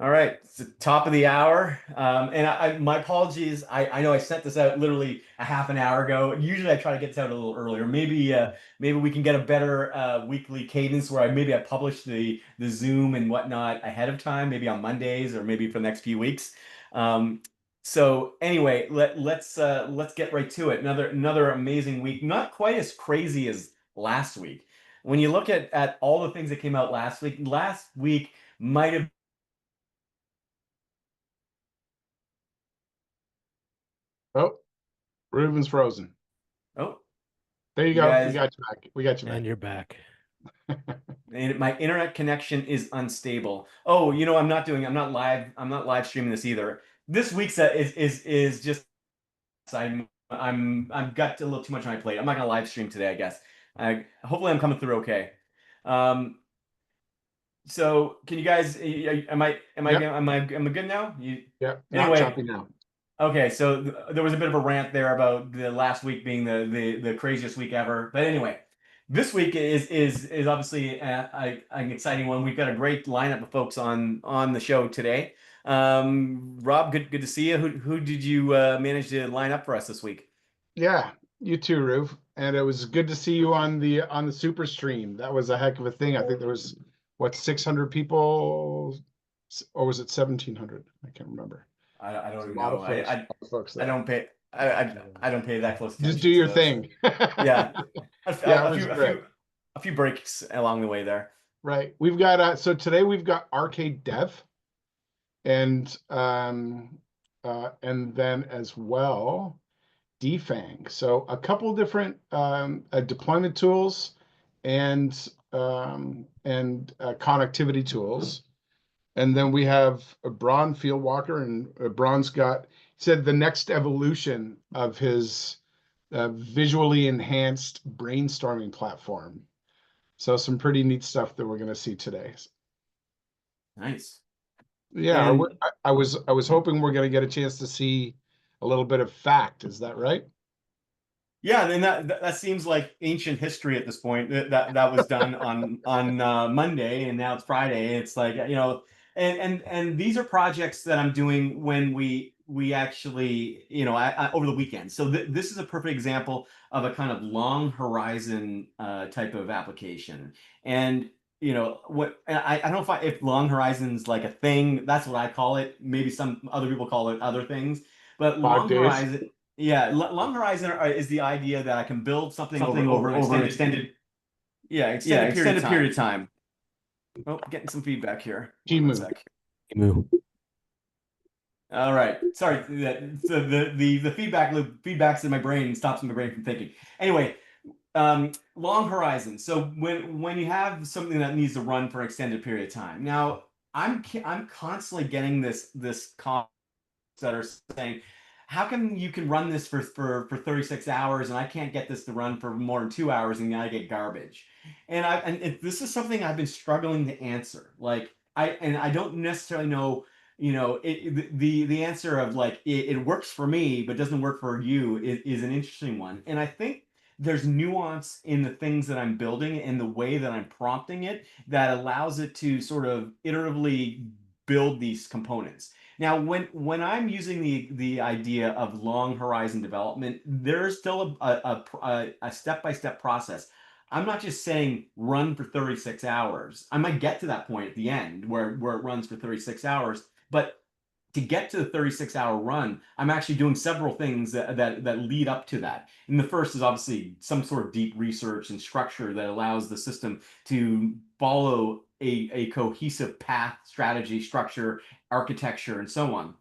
All right, it's the top of the hour. And my apologies. I know I sent this out literally a half an hour ago. Usually I try to get this out a little earlier. Maybe we can get a better weekly cadence where I publish the Zoom and whatnot ahead of time, maybe on Mondays or maybe for the next few weeks. Um, so anyway, let's get right to it. Another amazing week. Not quite as crazy as last week. When you look at all the things that came out last week might have. Oh, Reuben's frozen. Oh, There you you go. We guys, got you back. We got you And back. you're back. and my internet connection is unstable. Oh, I'm not live streaming this either. This week's is just I'm got a little too much on my plate. I'm not gonna live stream today, I guess. Hopefully I'm coming through okay. Um, so can you guys Yep. am I good now? You Yep. Not anyway. choppy now. Okay, so there was a bit of a rant there about the last week being the craziest week ever. But anyway, this week is obviously an exciting one. We've got a great lineup of folks on the show today. Rob, good to see you. Who did you manage to line up for us this week? Yeah, you too, Rube. And it was good to see you on the super stream. That was a heck of a thing. I think there was what 600 people, or was it 1,700? I can't remember. I There's don't a even lot know. of folks, a lot of folks I there. don't pay I don't pay that close Just do attention to your those. thing. Yeah, Yeah, it a was few great. a few breaks along the way there. Right. We've got so today we've got Arcade.dev and then as well Defang. So a couple different deployment tools and connectivity tools. And then we have a Braun Fieldwalker, and Braun's got he said the next evolution of his visually enhanced brainstorming platform. So some pretty neat stuff that we're going to see today. Nice. Yeah, And I was hoping we're going to get a chance to see a little bit of fact. Is that right? yeah, and that seems like ancient history at this point. That was done on Monday, and now it's Friday. It's like, and these are projects that I'm doing when we actually, over the weekend. So this is a perfect example of a kind of long horizon type of application. And I don't know if long horizon's like a thing. That's what I call it. Maybe some other people call it other things. But 5 days. yeah, long horizon is the idea that I can build something Something over an over an extended, extended. Yeah, extended period of extended period time. of time. Oh, getting some feedback here. Hold on one Timu. sec. Emu. All right, sorry. So the feedback loop feedbacks in my brain and stops my brain from thinking. Anyway, long horizon. So when you have something that needs to run for an extended period of time. Now, I'm constantly getting this comments that are saying, how come you can run this for 36 hours and I can't get this to run for more than 2 hours and I get garbage? This is something I've been struggling to answer. Like I don't necessarily know, the answer of like it works for me but doesn't work for you is an interesting one. And I think there's nuance in the things that I'm building and the way that I'm prompting it that allows it to sort of iteratively build these components. Now, when I'm using the idea of long horizon development, there's still a step-by-step process. I'm not just saying run for 36 hours. I might get to that point at the end where it runs for 36 hours, but to get to the 36-hour run, I'm actually doing several things that lead up to that. And the first is obviously some sort of deep research and structure that allows the system to follow a cohesive path, strategy, structure, architecture, and so on.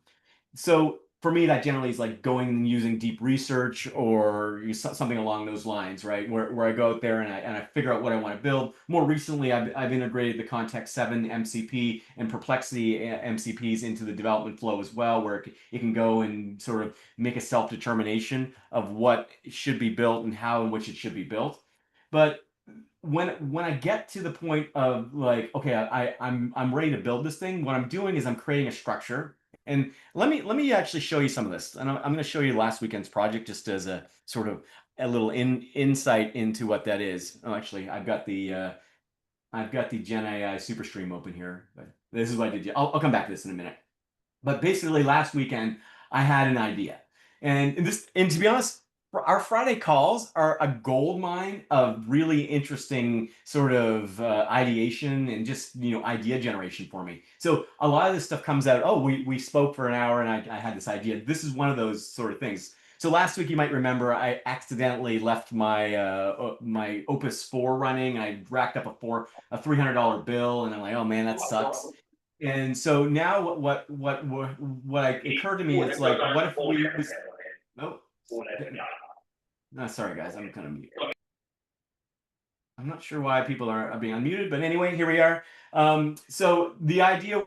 So for me, that generally is like going and using deep research or something along those lines, right? Where I go out there and I figure out what I want to build. More recently, I've integrated the Context 7 MCP and Perplexity MCPs into the development flow as well, where it can go and sort of make a self-determination of what should be built and how in which it should be built. But when I get to the point of like, okay, I'm ready to build this thing, what I'm doing is I'm creating a structure. And let me actually show you some of this. And I'm going to show you last weekend's project just as a sort of a little insight into what that is. Oh, actually, I've got the Gen AI Superstream open here. But This is what I did. I'll come back to this in a minute. But basically, last weekend I had an idea, and to be honest, our Friday calls are a gold mine of really interesting sort of ideation and just idea generation for me. So a lot of this stuff comes out. Oh, we spoke for an hour and I had this idea. This is one of those sort of things. So last week you might remember I accidentally left my Opus 4 running. I racked up a $300 bill, and I'm like, oh man, that sucks. And so now what occurred to me, it's like, what if we was, oh, no, sorry guys, I'm kind of mute. I'm not sure why people are being unmuted, but anyway, here we are. So the idea,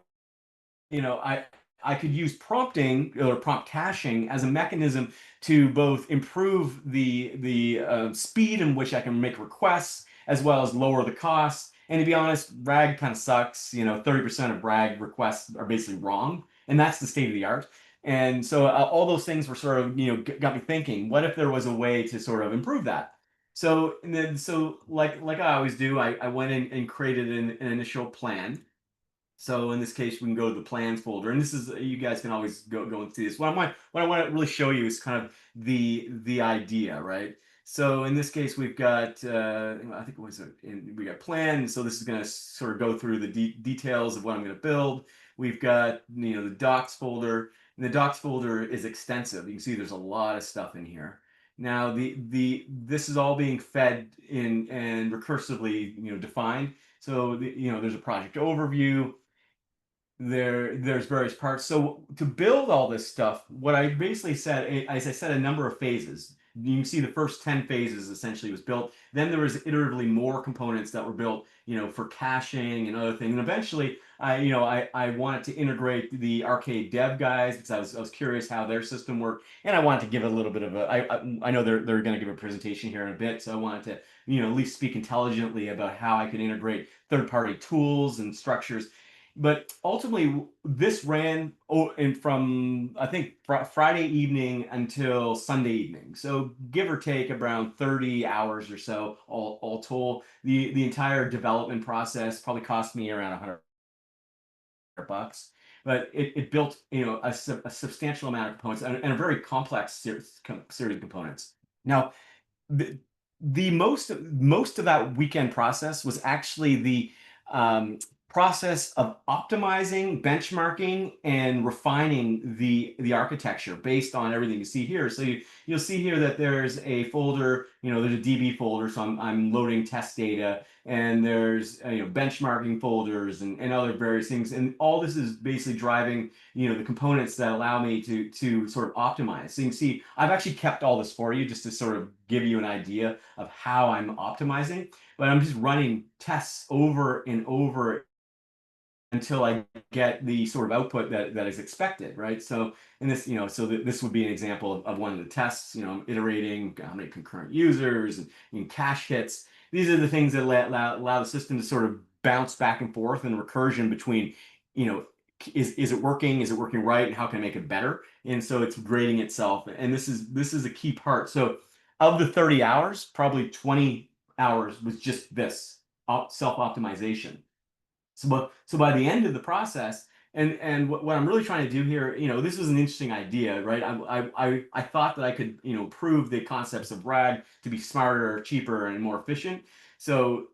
I could use prompting or prompt caching as a mechanism to both improve the speed in which I can make requests, as well as lower the costs. And to be honest, RAG kind of sucks. 30% of RAG requests are basically wrong, and that's the state of the art. And so all those things were sort of, got me thinking, what if there was a way to sort of improve that? So, and then, so like I always do, I went in and created an initial plan. So in this case, we can go to the plans folder, and this is, you guys can always go and see this. What I want to really show you is kind of the idea, right? So in this case, we've got I think it was we got plan. So this is going to sort of go through the details of what I'm going to build. We've got the docs folder, and the docs folder is extensive. You can see there's a lot of stuff in here. Now this is all being fed in and recursively defined. So there's a project overview. There's various parts. So to build all this stuff, what I basically said is I set a number of phases. You can see the first 10 phases essentially was built. Then there was iteratively more components that were built, for caching and other things. And eventually, I wanted to integrate the Arcade.dev guys because I was curious how their system worked, and I wanted to give a little bit of I know they're going to give a presentation here in a bit, so I wanted to at least speak intelligently about how I could integrate third-party tools and structures. But ultimately, this ran from I think Friday evening until Sunday evening. So give or take around 30 hours or so, all told. The entire development process probably cost me around $100, but it built a substantial amount of components and a very complex series of components. Now, the most of that weekend process was actually the process of optimizing, benchmarking, and refining the architecture based on everything you see here. So you'll see here that there's a folder, there's a DB folder, so I'm loading test data, and there's benchmarking folders and other various things, and all this is basically driving the components that allow me to sort of optimize. So you can see I've actually kept all this for you just to sort of give you an idea of how I'm optimizing, but I'm just running tests over and over until I get the sort of output that is expected, right? So in this, this would be an example of one of the tests. I'm iterating how many concurrent users and cache hits. These are the things that allow the system to sort of bounce back and forth and recursion between, is it working? Is it working right? And how can I make it better? And so it's grading itself. And this is a key part. So of the 30 hours, probably 20 hours was just this self-optimization. So by the end of the process, and what I'm really trying to do here, this was an interesting idea, right? I thought that I could, prove the concepts of RAG to be smarter, cheaper, and more efficient. So,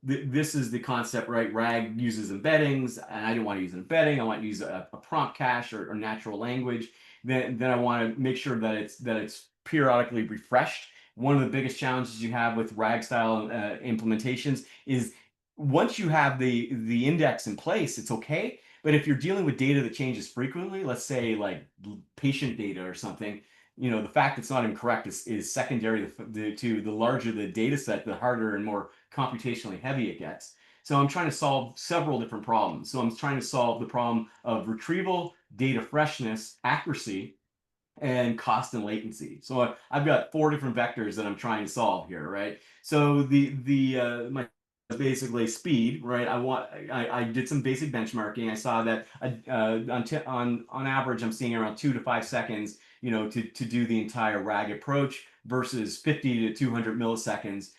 this is the concept, right? RAG uses embeddings, and I didn't want to use an embedding. I want to use a prompt cache or natural language. Then I want to make sure that it's periodically refreshed. One of the biggest challenges you have with RAG style implementations is once you have the index in place, it's okay. But if you're dealing with data that changes frequently, let's say like patient data or something, the fact it's not even correct is secondary to the larger the data set, the harder and more computationally heavy it gets. So I'm trying to solve several different problems. So I'm trying to solve the problem of retrieval, data freshness, accuracy, and cost and latency. So I've got 4 different vectors that I'm trying to solve here, right? So my basically speed, right? I did some basic benchmarking. I saw that on average I'm seeing around 2 to 5 seconds, to do the entire RAG approach versus 50 to 200 milliseconds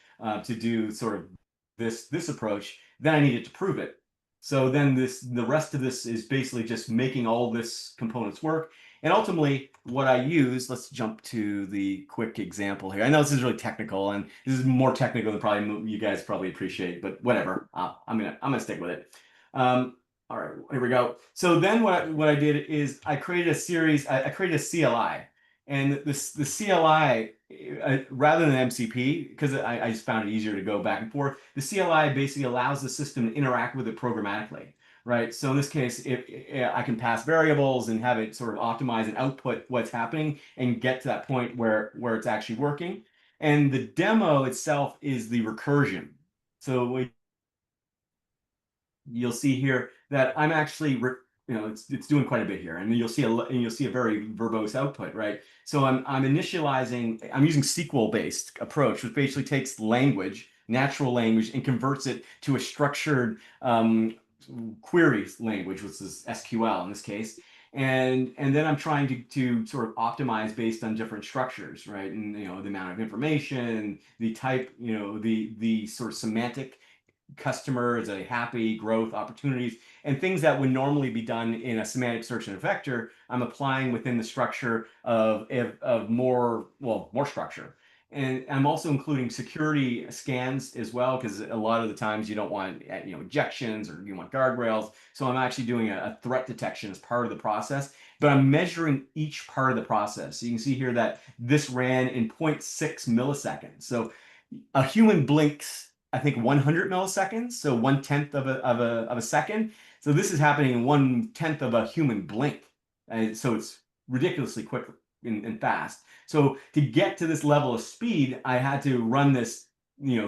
to do sort of this approach. Then I needed to prove it. So then the rest of this is basically just making all this components work. And ultimately, what I use, let's jump to the quick example here. I know this is really technical, and this is more technical than probably you guys probably appreciate, but whatever. I'm gonna stick with it. All right, here we go. So then what I did is I created a series. I created a CLI, and the CLI rather than MCP, because I just found it easier to go back and forth. The CLI basically allows the system to interact with it programmatically. Right. So in this case, if I can pass variables and have it sort of optimize and output what's happening and get to that point where it's actually working. And the demo itself is the recursion. So you'll see here that I'm actually, it's doing quite a bit here, and you'll see a very verbose output, right? So I'm initializing, I'm using SQL-based approach, which basically takes language, natural language, and converts it to a structured queries language, which is SQL in this case. And then I'm trying to sort of optimize based on different structures, right? And the amount of information, the type, the sort of semantic customers, a happy growth opportunities, and things that would normally be done in a semantic search and a vector, I'm applying within the structure of more structure. And I'm also including security scans as well, because a lot of the times you don't want injections or you want guardrails. So I'm actually doing a threat detection as part of the process, but I'm measuring each part of the process. So you can see here that this ran in 0.6 milliseconds. So a human blinks, I think, 100 milliseconds, so 1/10 of a second. So this is happening in 1/10 of a human blink. And so it's ridiculously quick and fast. So to get to this level of speed, I had to run this,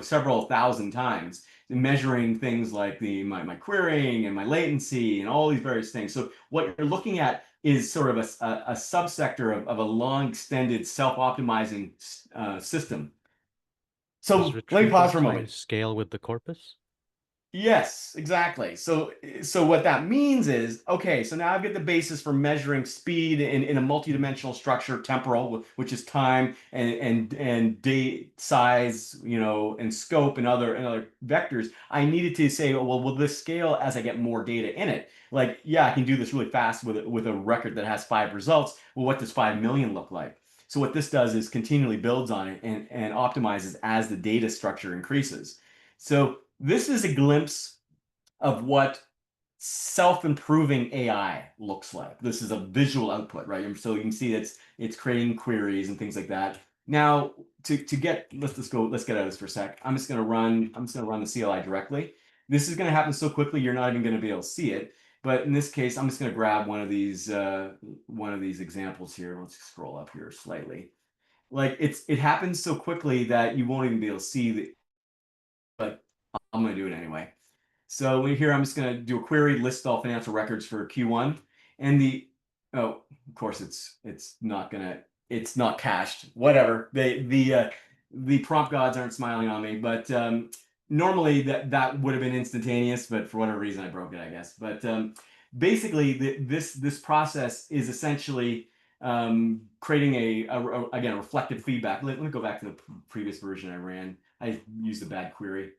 several thousand times, measuring things like my querying and my latency and all these various things. So what you're looking at is sort of a subsector of a long extended self-optimizing system. Does So let me retrieval pause for a time moment. scale with the corpus? Yes, exactly. So what that means is, okay, so now I've got the basis for measuring speed in a multidimensional structure, temporal, which is time and date, size, and scope and other vectors. I needed to say, well, will this scale as I get more data in it? Like, yeah, I can do this really fast with a record that has 5 results. Well, what does 5 million look like? So what this does is continually builds on it and optimizes as the data structure increases. So this is a glimpse of what self-improving AI looks like. This is a visual output, right? And so you can see it's creating queries and things like that. Now, to get let's get out of this for a sec. I'm just gonna run the CLI directly. This is gonna happen so quickly you're not even gonna be able to see it. But in this case, I'm just gonna grab one of these examples here. Let's scroll up here slightly. Like it happens so quickly that you won't even be able to see the, but I'm going to do it anyway. So here I'm just going to do a query, list all financial records for Q1, and of course it's not cached. Whatever. The prompt gods aren't smiling on me, but normally that would have been instantaneous, but for whatever reason I broke it, I guess. But basically this process is essentially creating again a reflective feedback. Let me go back to the previous version I ran. I used a bad query.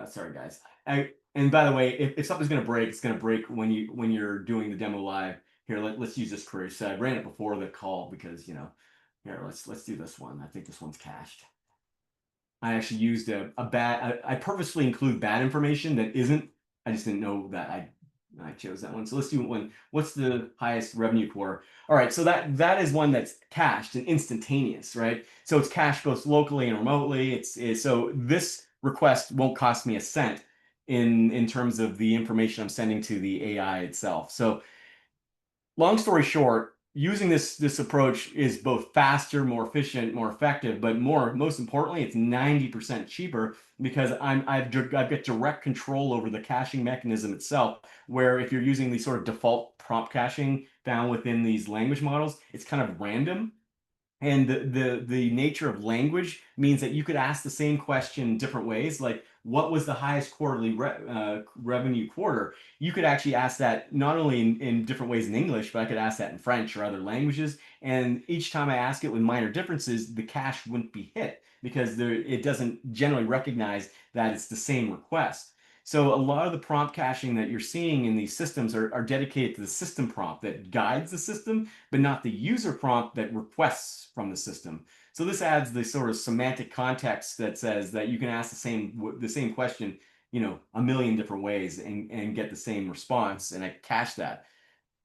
Sorry, guys. And by the way, if something's going to break, it's going to break when you're doing the demo live. Here, let's use this query. So I ran it before the call because here let's do this one. I think this one's cached. I actually used a bad. I purposely include bad information that isn't. I just didn't know that I chose that one. So let's do one. What's the highest revenue quarter? All right, so that is one that's cached and instantaneous, right? So it's cached both locally and remotely. So this request won't cost me a cent in terms of the information I'm sending to the AI itself. So long story short, using this approach is both faster, more efficient, more effective, but most importantly, it's 90% cheaper because I've got direct control over the caching mechanism itself. Where if you're using the sort of default prompt caching found within these language models, it's kind of random. And the nature of language means that you could ask the same question in different ways. Like, what was the highest quarterly revenue quarter? You could actually ask that not only in different ways in English, but I could ask that in French or other languages. And each time I ask it with minor differences, the cache wouldn't be hit because it doesn't generally recognize that it's the same request. So a lot of the prompt caching that you're seeing in these systems are dedicated to the system prompt that guides the system, but not the user prompt that requests from the system. So this adds the sort of semantic context that says that you can ask the same question, a million different ways and get the same response, and I cache that.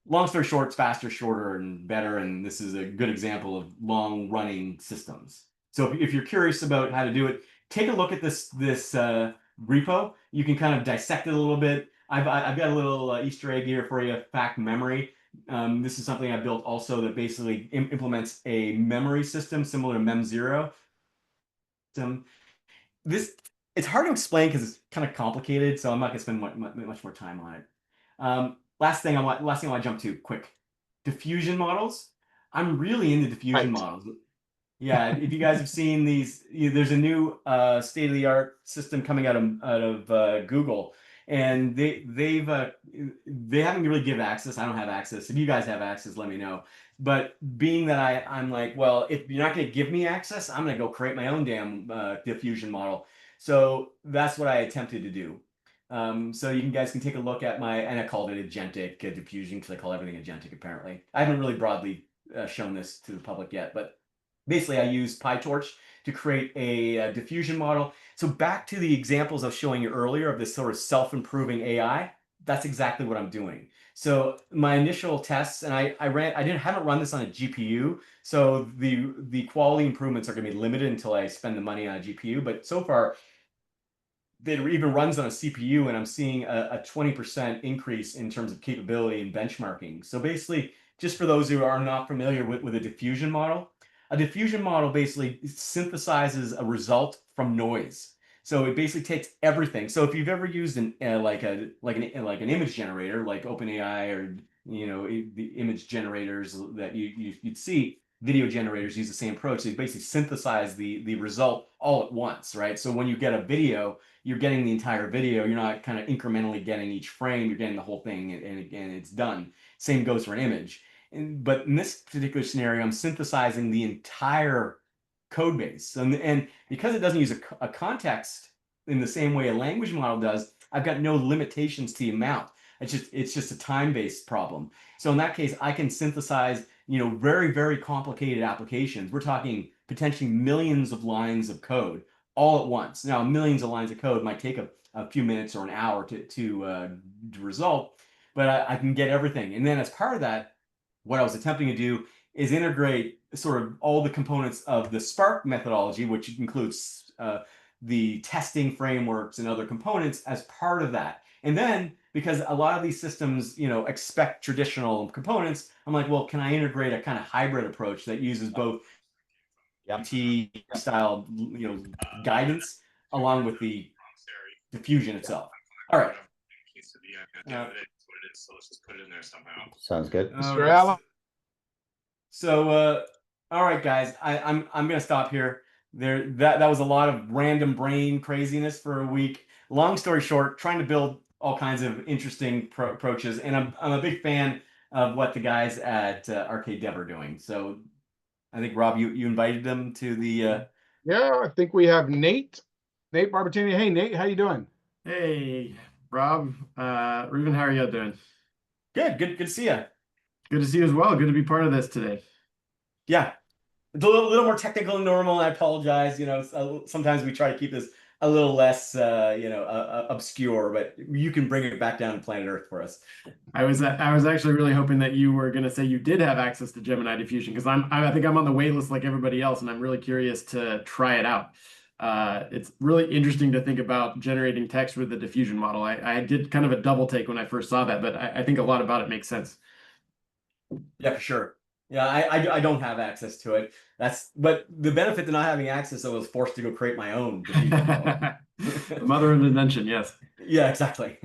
Long story short, it's faster, shorter, and better, and this is a good example of long-running systems. So if you're curious about how to do it, take a look at this repo. You can kind of dissect it a little bit. I've got a little Easter egg here for you, fact memory. This is something I built also that basically implements a memory system similar to Mem0. This it's hard to explain because it's kind of complicated, so I'm not going to spend much more time on it. Last thing I want to jump to quick. Diffusion models. I'm really into diffusion Right. models. Yeah, if you guys have seen these, there's a new state-of-the-art system coming out of Google, and they haven't really give access. I don't have access. If you guys have access, let me know. But being that I'm like, well, if you're not going to give me access, I'm going to go create my own damn diffusion model. So that's what I attempted to do. So you guys can take a look at and I called it agentic diffusion because I call everything agentic apparently. I haven't really broadly shown this to the public yet, but basically I use PyTorch to create a diffusion model. So back to the examples I was showing you earlier of this sort of self-improving AI, that's exactly what I'm doing. So my initial tests, and I haven't run this on a GPU, so the quality improvements are going to be limited until I spend the money on a GPU. But so far, that even runs on a CPU, and I'm seeing a 20% increase in terms of capability and benchmarking. So basically, just for those who are not familiar with a diffusion model basically synthesizes a result from noise. So it basically takes everything. So if you've ever used like an image generator, like OpenAI or the image generators that you'd see, video generators use the same approach. They basically synthesize the result all at once, right? So when you get a video, you're getting the entire video. You're not kind of incrementally getting each frame. You're getting the whole thing, and again, it's done. Same goes for an image. But in this particular scenario, I'm synthesizing the entire code base. And because it doesn't use a context in the same way a language model does, I've got no limitations to the amount. It's just a time-based problem. So in that case, I can synthesize, very, very complicated applications. We're talking potentially millions of lines of code all at once. Now, millions of lines of code might take a few minutes or an hour to resolve, but I can get everything. And then as part of that, what I was attempting to do is integrate sort of all the components of the Spark methodology, which includes the testing frameworks and other components as part of that. And then, because a lot of these systems, expect traditional components, I'm like, well, can I integrate a kind of hybrid approach that uses both T style, guidance along with the diffusion itself? All right. Sounds good. All Mr. right. Allen? So, all right, guys, I'm gonna stop here. That was a lot of random brain craziness for a week. Long story short, trying to build all kinds of interesting approaches, and I'm a big fan of what the guys at Arcade.dev are doing. So I think Rob, you invited them to the. Yeah, I think we have Nate Barbatini. Hey, Nate, how you doing? Hey, Rob, Reuben, how are you doing? Good to see you. Good to see you as well. Good to be part of this today. Yeah, it's a little more technical than normal. I apologize. Sometimes we try to keep this a little less, obscure, but you can bring it back down to planet Earth for us. I was actually really hoping that you were going to say you did have access to Gemini Diffusion because I think I'm on the wait list like everybody else, and I'm really curious to try it out. It's really interesting to think about generating text with the diffusion model. I did kind of a double take when I first saw that, but I think a lot about it makes sense. Yeah, for sure. Yeah, I don't have access to it. But the benefit to not having access, I was forced to go create my own diffusion model. The mother of invention, yes. Yeah, exactly.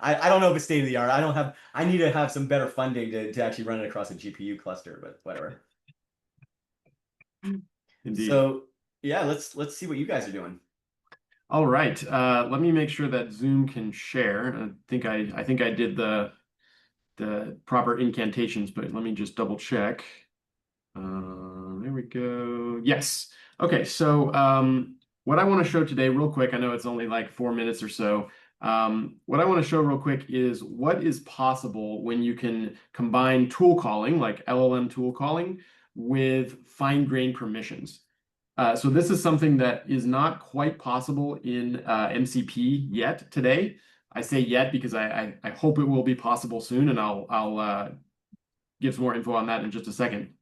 I don't know if it's state of the art. I need to have some better funding to actually run it across a GPU cluster, but whatever. Indeed. So yeah, let's see what you guys are doing. All right. Let me make sure that Zoom can share. I think I did the proper incantations, but let me just double check. There we go. Yes. Okay. So what I want to show today, real quick, I know it's only like 4 minutes or so. What I want to show real quick is what is possible when you can combine tool calling, like LLM tool calling, with fine-grained permissions. So this is something that is not quite possible in MCP yet today. I say yet because I hope it will be possible soon, and I'll give some more info on that in just a second.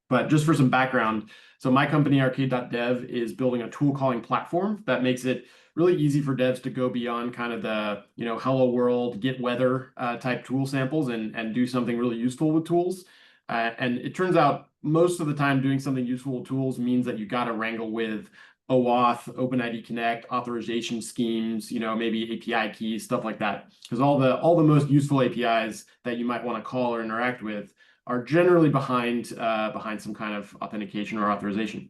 But just for some background, so my company, Arcade.dev, is building a tool calling platform that makes it really easy for devs to go beyond kind of the, hello world, get weather type tool samples and do something really useful with tools. And it turns out most of the time doing something useful with tools means that you got to wrangle with OAuth, OpenID Connect, authorization schemes, maybe API keys, stuff like that. Because all the most useful APIs that you might want to call or interact with are generally behind some kind of authentication or authorization.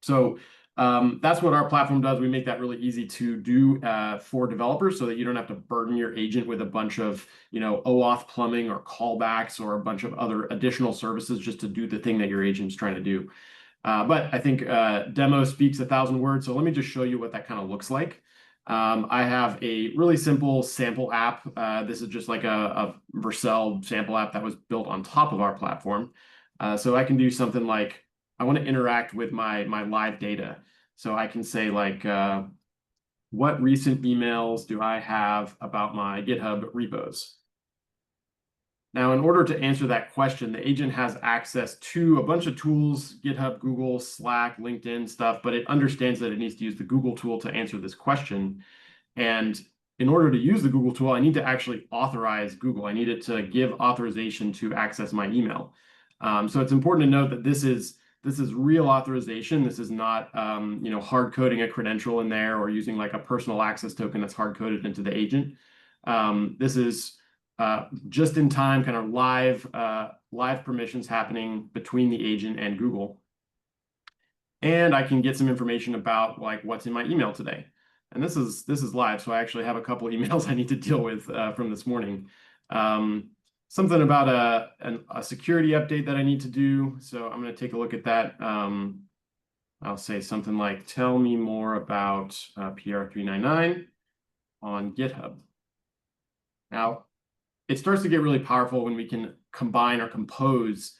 So that's what our platform does. We make that really easy to do for developers so that you don't have to burden your agent with a bunch of, OAuth plumbing or callbacks or a bunch of other additional services just to do the thing that your agent's trying to do. But I think demo speaks 1,000 words. So let me just show you what that kind of looks like. I have a really simple sample app. This is just like a Vercel sample app that was built on top of our platform. So I can do something like, I want to interact with my live data. So I can say like, what recent emails do I have about my GitHub repos? Now, in order to answer that question, the agent has access to a bunch of tools, GitHub, Google, Slack, LinkedIn stuff, but it understands that it needs to use the Google tool to answer this question. And in order to use the Google tool, I need to actually authorize Google. I need it to give authorization to access my email. So it's important to note that this is real authorization. This is not hard coding a credential in there or using like a personal access token that's hard coded into the agent. This is just in time, kind of live permissions happening between the agent and Google. And I can get some information about like what's in my email today. And this is live, so I actually have a couple emails I need to deal with from this morning. Something about a security update that I need to do. So I'm going to take a look at that. I'll say something like, tell me more about PR399 on GitHub. Now, it starts to get really powerful when we can combine or compose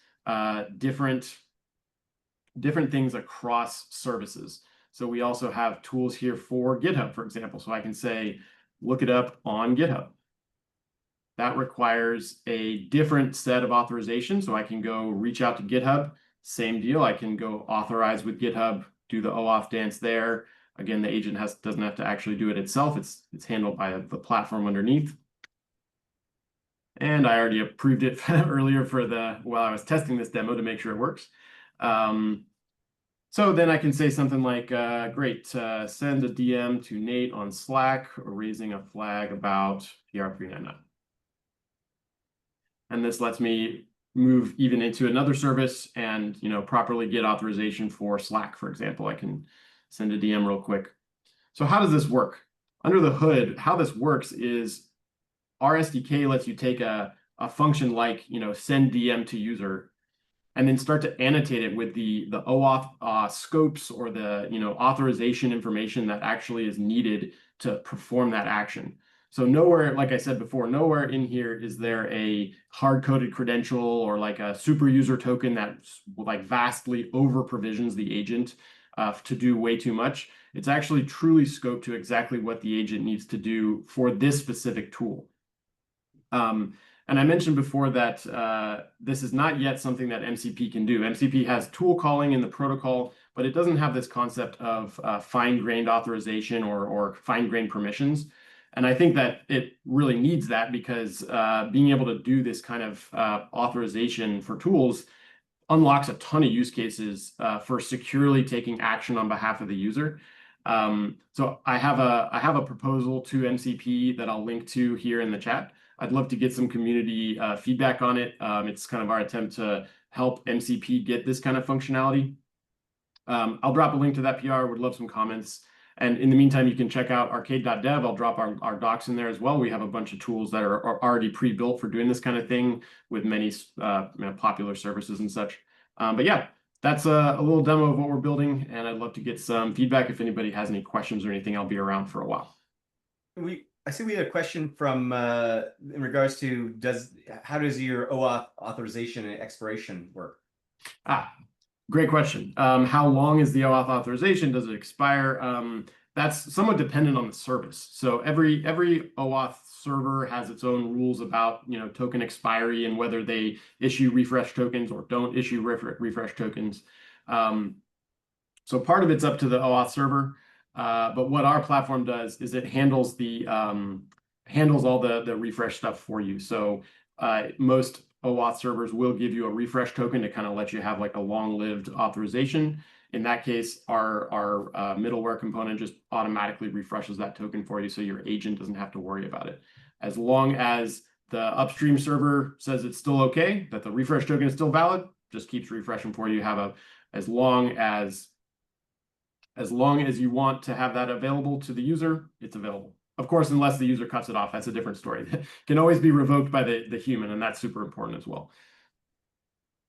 different things across services. So we also have tools here for GitHub, for example. So I can say, look it up on GitHub. That requires a different set of authorization. So I can go reach out to GitHub, same deal. I can go authorize with GitHub, do the OAuth dance there. Again, the agent doesn't have to actually do it itself. It's handled by the platform underneath. And I already approved it earlier while I was testing this demo to make sure it works. So then I can say something like, great, send a DM to Nate on Slack, raising a flag about PR399. And this lets me move even into another service and properly get authorization for Slack, for example. I can send a DM real quick. So how does this work? Under the hood, how this works is our SDK lets you take a function like send DM to user and then start to annotate it with the OAuth scopes or the authorization information that actually is needed to perform that action. So nowhere, like I said before, nowhere in here is there a hard-coded credential or like a super user token that like vastly over provisions the agent to do way too much. It's actually truly scoped to exactly what the agent needs to do for this specific tool. And I mentioned before that this is not yet something that MCP can do. MCP has tool calling in the protocol, but it doesn't have this concept of fine-grained authorization or fine-grained permissions. And I think that it really needs that because being able to do this kind of authorization for tools unlocks a ton of use cases for securely taking action on behalf of the user. So I have a proposal to MCP that I'll link to here in the chat. I'd love to get some community feedback on it. It's kind of our attempt to help MCP get this kind of functionality. I'll drop a link to that PR. Would love some comments. And in the meantime, you can check out Arcade.dev. I'll drop our docs in there as well. We have a bunch of tools that are already pre-built for doing this kind of thing with many popular services and such. But yeah, that's a little demo of what we're building. And I'd love to get some feedback. If anybody has any questions or anything, I'll be around for a while. I see we had a question from in regards to how does your OAuth authorization and expiration work? Great question. How long is the OAuth authorization? Does it expire? That's somewhat dependent on the service. So every OAuth server has its own rules about, token expiry and whether they issue refresh tokens or don't issue refresh tokens. So part of it's up to the OAuth server. But what our platform does is it handles all the refresh stuff for you. So most OAuth servers will give you a refresh token to kind of let you have like a long-lived authorization. In that case, our middleware component just automatically refreshes that token for you, so your agent doesn't have to worry about it. As long as the upstream server says it's still okay, that the refresh token is still valid, just keeps refreshing for you. As long as you want to have that available to the user, it's available. Of course, unless the user cuts it off, that's a different story. It can always be revoked by the human, and that's super important as well.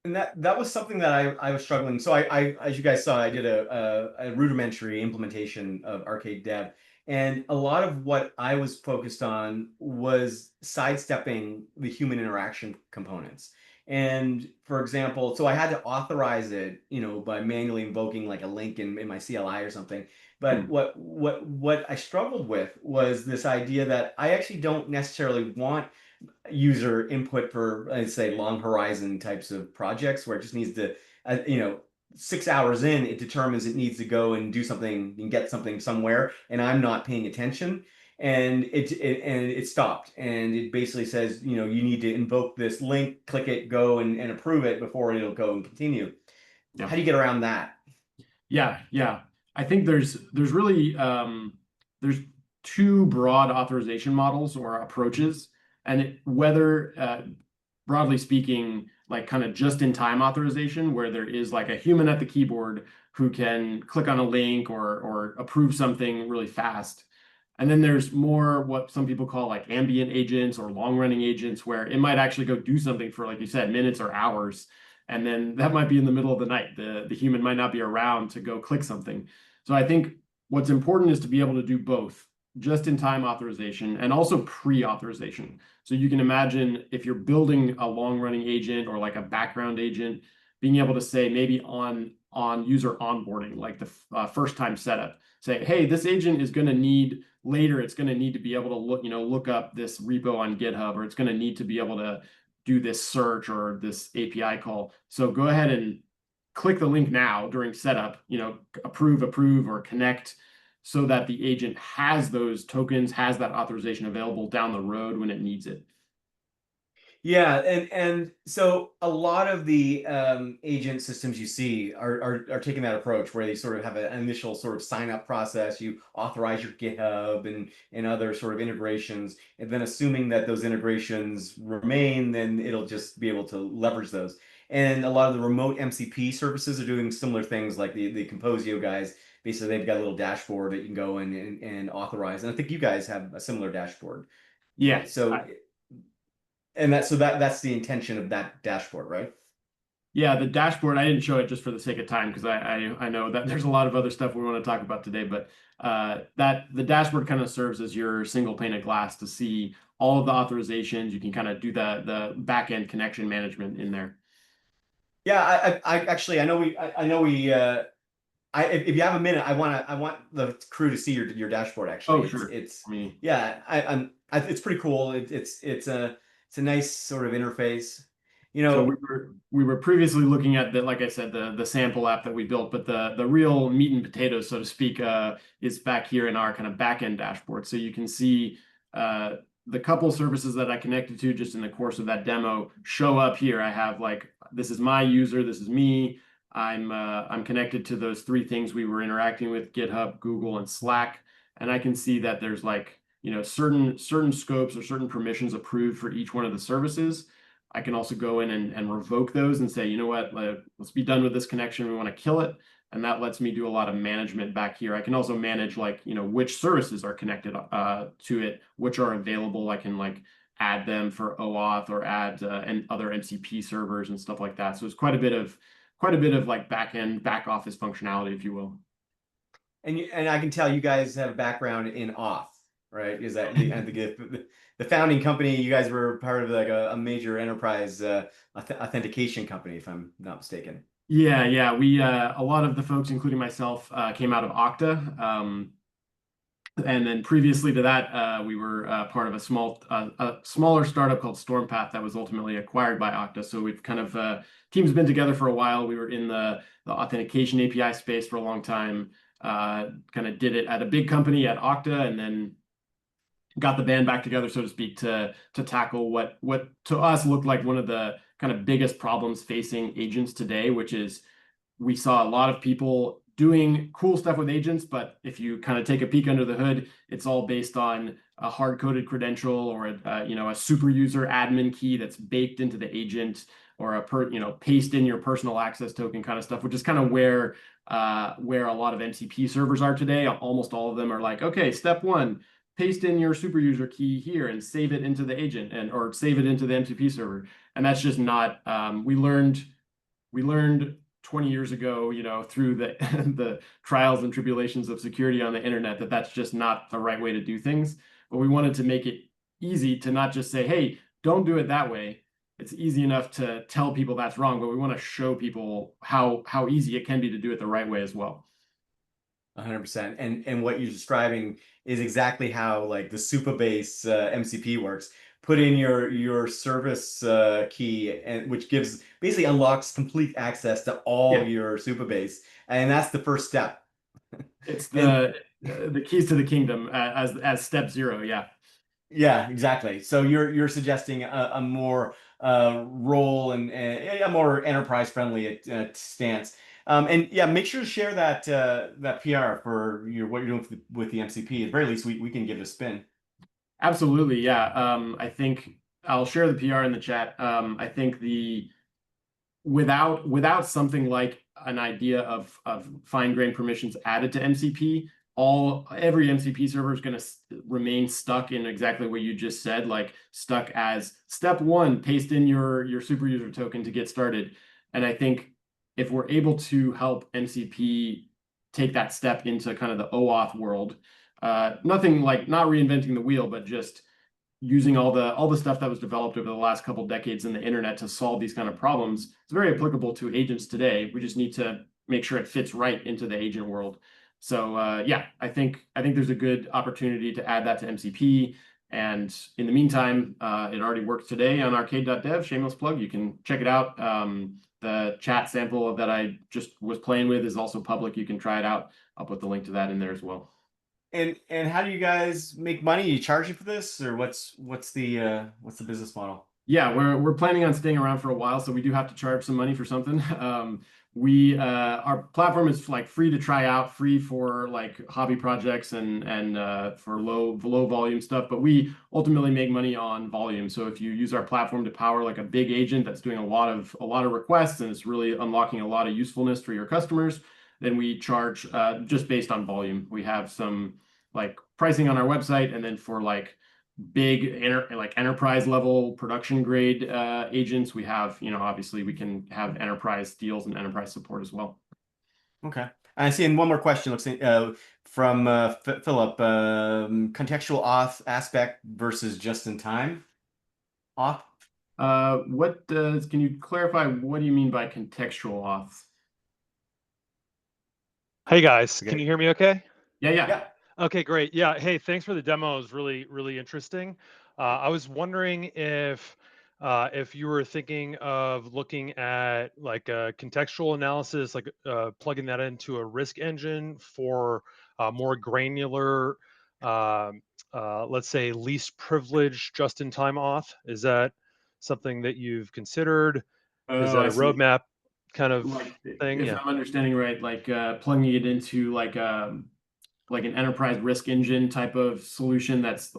And that was something that I was struggling. So I as you guys saw, I did a rudimentary implementation of Arcade.dev, and a lot of what I was focused on was sidestepping the human interaction components. And for example, so I had to authorize it, by manually invoking like a link in my CLI or something. But what I struggled with was this idea that I actually don't necessarily want user input for, let's say, long horizon types of projects where it just needs to, 6 hours in, it determines it needs to go and do something and get something somewhere, and I'm not paying attention. And it stopped, and it basically says, you need to invoke this link, click it, go and approve it before it'll go and continue. Yeah. How do you get around that? Yeah. I think there's really there's two broad authorization models or approaches, and whether broadly speaking, like kind of just-in-time authorization, where there is like a human at the keyboard who can click on a link or approve something really fast. And then there's more what some people call like ambient agents or long-running agents, where it might actually go do something for, like you said, minutes or hours. And then that might be in the middle of the night. The human might not be around to go click something. So I think what's important is to be able to do both just-in-time authorization and also pre-authorization. So you can imagine if you're building a long-running agent or like a background agent, being able to say maybe on user onboarding, like the first-time setup, say, hey, this agent is going to need later, it's going to need to be able to look up this repo on GitHub, or it's going to need to be able to do this search or this API call. So go ahead and click the link now during setup, approve, or connect, so that the agent has those tokens, has that authorization available down the road when it needs it. Yeah, and so a lot of the agent systems you see are taking that approach where they sort of have an initial sort of sign up process. You authorize your GitHub and other sort of integrations, and then assuming that those integrations remain, then it'll just be able to leverage those. And a lot of the remote MCP services are doing similar things, like the Composio guys. Basically, they've got a little dashboard that you can go in and authorize. And I think you guys have a similar dashboard. Yeah. So. And that's the intention of that dashboard, right? Yeah, the dashboard, I didn't show it just for the sake of time, because I know that there's a lot of other stuff we want to talk about today, but that the dashboard kind of serves as your single pane of glass to see all of the authorizations. You can kind of do the back end connection management in there. Yeah, I actually, if you have a minute, I want the crew to see your dashboard. Actually, Oh, sure. It's pretty cool. It's a nice sort of interface. So we were previously looking at like I said, the sample app that we built, but the real meat and potatoes, so to speak, is back here in our kind of back end dashboard. So you can see the couple services that I connected to just in the course of that demo show up here. I have this is my user, this is me. I'm connected to those three things we were interacting with: GitHub, Google, and Slack. And I can see that there's certain scopes or certain permissions approved for each one of the services. I can also go in and revoke those and say, you know what, let's be done with this connection. We want to kill it. And that lets me do a lot of management back here. I can also manage which services are connected to it, which are available. I can add them for OAuth or add and other MCP servers and stuff like that. So it's quite a bit of back office functionality, if you will. And I can tell you guys have a background in auth. right? Is that the founding company? You guys were part of like a major enterprise authentication company, if I'm not mistaken. Yeah. We a lot of the folks, including myself, came out of Okta. And then previously to that, we were part of a smaller startup called Stormpath that was ultimately acquired by Okta. So we've kind of team's been together for a while. We were in the authentication API space for a long time. Kind of did it at a big company at Okta, and then got the band back together, so to speak, to tackle what to us looked like one of the kind of biggest problems facing agents today, which is we saw a lot of people doing cool stuff with agents, but if you kind of take a peek under the hood, it's all based on a hard-coded credential or a super user admin key that's baked into the agent, or paste in your personal access token kind of stuff, which is kind of where a lot of MCP servers are today. Almost all of them are like, okay, step one, paste in your super user key here and save it into the agent, or save it into the MCP server. And that's just not, we learned 20 years ago, through the the trials and tribulations of security on the internet, that that's just not the right way to do things. But we wanted to make it easy to not just say, hey, don't do it that way. It's easy enough to tell people that's wrong, but we want to show people how easy it can be to do it the right way as well. 100%. And what you're describing is exactly how like the Supabase MCP works. Put in your service key, and which basically unlocks complete access to all of your Supabase, and that's the first step. It's the keys to the kingdom as step zero. Yeah, exactly. So you're suggesting a more role and a more enterprise friendly stance. And yeah, make sure to share that PR for what you're doing with the MCP. At the very least, we can give it a spin. Absolutely, yeah. I think I'll share the PR in the chat. I think without something like an idea of fine-grained permissions added to MCP, every MCP server is going to remain stuck in exactly what you just said, like stuck as step one, paste in your super user token to get started. And I think if we're able to help MCP take that step into kind of the OAuth world, nothing like not reinventing the wheel, but just using all the stuff that was developed over the last couple decades in the internet to solve these kind of problems, it's very applicable to agents today. We just need to make sure it fits right into the agent world. So yeah, I think there's a good opportunity to add that to MCP. And in the meantime, it already works today on Arcade.dev. Shameless plug. You can check it out. The chat sample that I just was playing with is also public. You can try it out. I'll put the link to that in there as well. And how do you guys make money? Are you charging for this, or what's the business model? Yeah, we're planning on staying around for a while, so we do have to charge some money for something. Our platform is like free to try out, free for like hobby projects and for low volume stuff, but we ultimately make money on volume. So if you use our platform to power like a big agent that's doing a lot of requests and it's really unlocking a lot of usefulness for your customers, then we charge just based on volume. We have some like pricing on our website, and then for like big enterprise level production grade agents, we have, obviously we can have enterprise deals and enterprise support as well. Okay. I see. And one more question looks from Philip. Contextual auth aspect versus just-in-time auth. Can you clarify, what do you mean by contextual auth? Hey guys, can you hear me okay? Yeah. Okay, great. Yeah, hey, thanks for the demo. It was really interesting. I was wondering if you were thinking of looking at like a contextual analysis, like plugging that into a risk engine for more granular, let's say least privileged just-in-time auth. Is that something that you've considered? Is that a roadmap kind of thing? If I'm understanding right, like plugging it into like an enterprise risk engine type of solution that's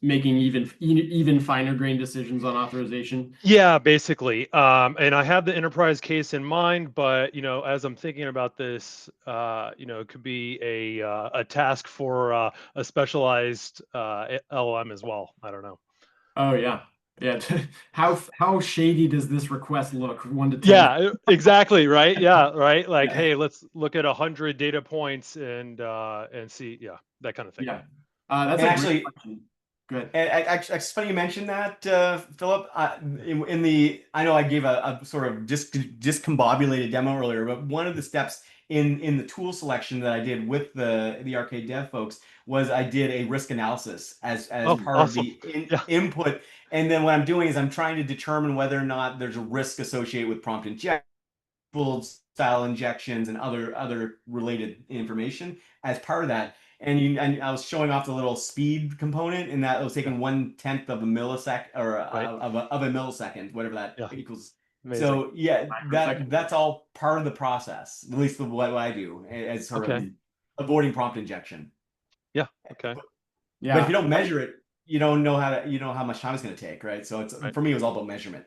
making even finer grained decisions on authorization. Yeah, basically. And I have the enterprise case in mind, but as I'm thinking about this, it could be a task for a specialized LLM as well. I don't know. Oh yeah. How shady does this request look? 1 to 10. Yeah, exactly. Right. Yeah. Right. Like, hey, let's look at 100 data points and see. Yeah, that kind of thing. Yeah. That's And a actually, great question. Good. actually, it's funny you mentioned that, Philip. I know I gave a sort of discombobulated demo earlier, but one of the steps in the tool selection that I did with the Arcade Dev folks was I did a risk analysis as Oh, part of awesome. the Yeah. input, and then what I'm doing is I'm trying to determine whether or not there's a risk associated with prompt injection, style injections, and other related information as part of that. And I was showing off the little speed component in that it was taking 1/10 of a millisecond or Right. of a millisecond, whatever that Yeah. equals. Amazing. So yeah, Microsecond. that's all part of the process, at least what I do as sort of Okay. avoiding prompt injection. Yeah. Okay. But Yeah. if you don't measure it, you don't know how much time it's going to take, right? So it's Right. for me, it was all about measurement.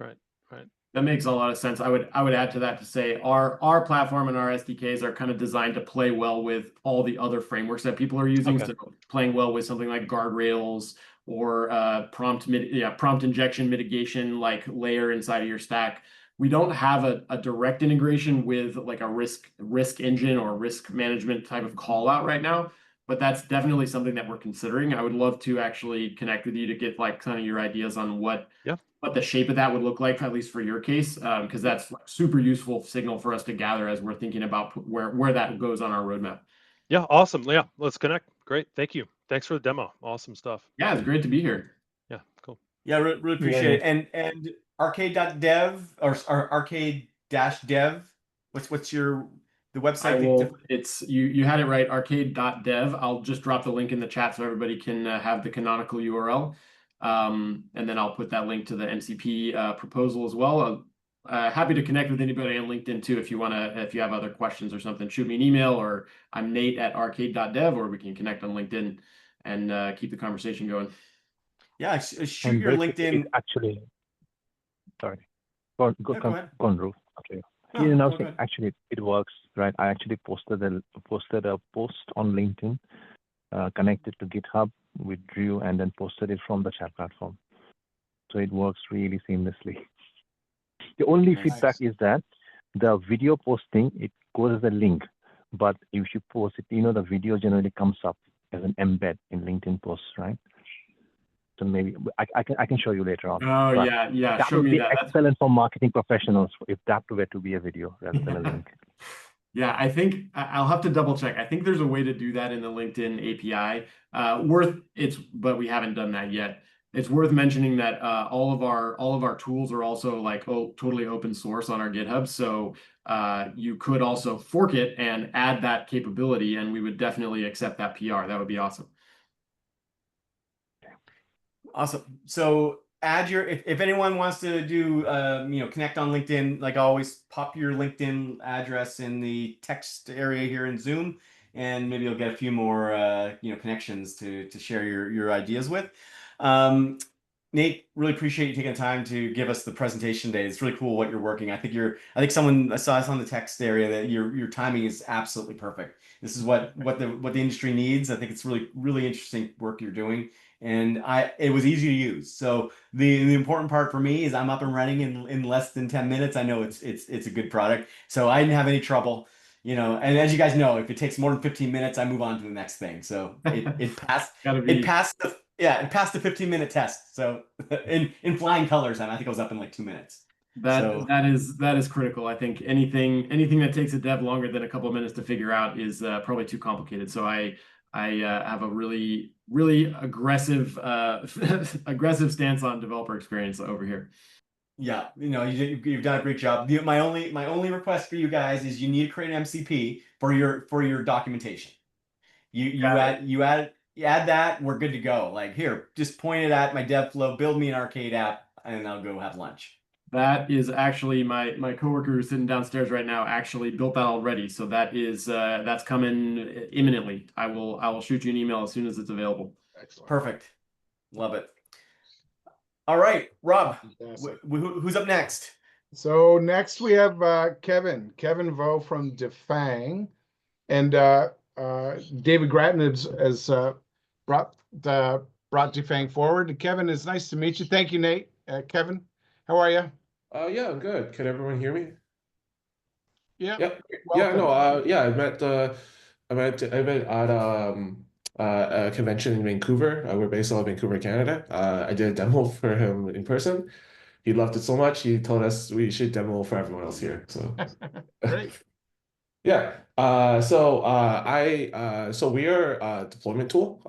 Right. Right. That makes a lot of sense. I would add to that to say our platform and our SDKs are kind of designed to play well with all the other frameworks that people are using. Okay. So playing well with something like guardrails or prompt injection mitigation like layer inside of your stack. We don't have a direct integration with like a risk engine or risk management type of call out right now, but that's definitely something that we're considering. I would love to actually connect with you to get like kind of your ideas on what the shape of that would look like, at least for your case, because that's like super useful signal for us to gather as we're thinking about where that goes on our roadmap. Yeah. Awesome. Yeah. Let's connect. Great. Thank you. Thanks for the demo. Awesome stuff. Yeah, it's great to be here. Yeah. Cool. Yeah, really appreciate it. And Arcade.dev or Arcade-dev. What's the website? It's you had it right, Arcade.dev. I'll just drop the link in the chat so everybody can have the canonical URL. And then I'll put that link to the MCP proposal as well. Happy to connect with anybody on LinkedIn too if you have other questions or something. Shoot me an email, or I'm Nate at Arcade.dev, or we can connect on LinkedIn and keep the conversation going. Yeah, shoot your LinkedIn. Actually, sorry. Go ahead. on, Ru. Okay. Actually, it works, right? I actually posted a post on LinkedIn, connected to GitHub with Drew, and then posted it from the chat platform. So it works really seamlessly. The only feedback is that the video posting, it goes as a link, but if you post it, the video generally comes up as an embed in LinkedIn posts, right? So maybe I can show you later on. Oh, but yeah. That Show would me be that. excellent for marketing professionals if that were to be a video rather than a link. Yeah, I think I'll have to double check. I think there's a way to do that in the LinkedIn API. But we haven't done that yet. It's worth mentioning that all of our tools are also like totally open source on our GitHub. So you could also fork it and add that capability, and we would definitely accept that PR. That would be awesome. Awesome. So if anyone wants to do connect on LinkedIn, like always, pop your LinkedIn address in the text area here in Zoom, and maybe you'll get a few more connections to share your ideas with. Nate, really appreciate you taking the time to give us the presentation today. It's really cool what you're working. I think I saw this on the text area that your timing is absolutely perfect. This is what the industry needs. I think it's really interesting work you're doing, and it was easy to use. So the important part for me is I'm up and running in less than 10 minutes. I know it's a good product, so I didn't have any trouble. And as you guys know, if it takes more than 15 minutes, I move on to the next thing. So it passed. It passed the 15-minute test. So in flying colors, I think I was up in like 2 minutes. That is critical. I think anything that takes a dev longer than a couple of minutes to figure out is probably too complicated. So I have a really aggressive aggressive stance on developer experience over here. Yeah, you've done a great job. My only request for you guys is you need to create an MCP for your documentation. You add that, we're good to go. Like, here, just point it at my dev flow, build me an arcade app, and I'll go have lunch. That is actually my coworker who's sitting downstairs right now actually built that already. So that's coming imminently. I will shoot you an email as soon as it's available. Excellent. Perfect. Love it. All right, Rob, who's up next? So next we have Kevin Vo from Defang, and David Grattan has brought Defang forward. Kevin, it's nice to meet you. Thank you, Nate. Kevin, how are you? Yeah, I'm good. Can everyone hear me? Yeah. Yeah. Welcome. I met at a convention in Vancouver. We're based out of Vancouver, Canada. I did a demo for him in person. He loved it so much. He told us we should demo for everyone else here. So Great. yeah. So we are a deployment tool.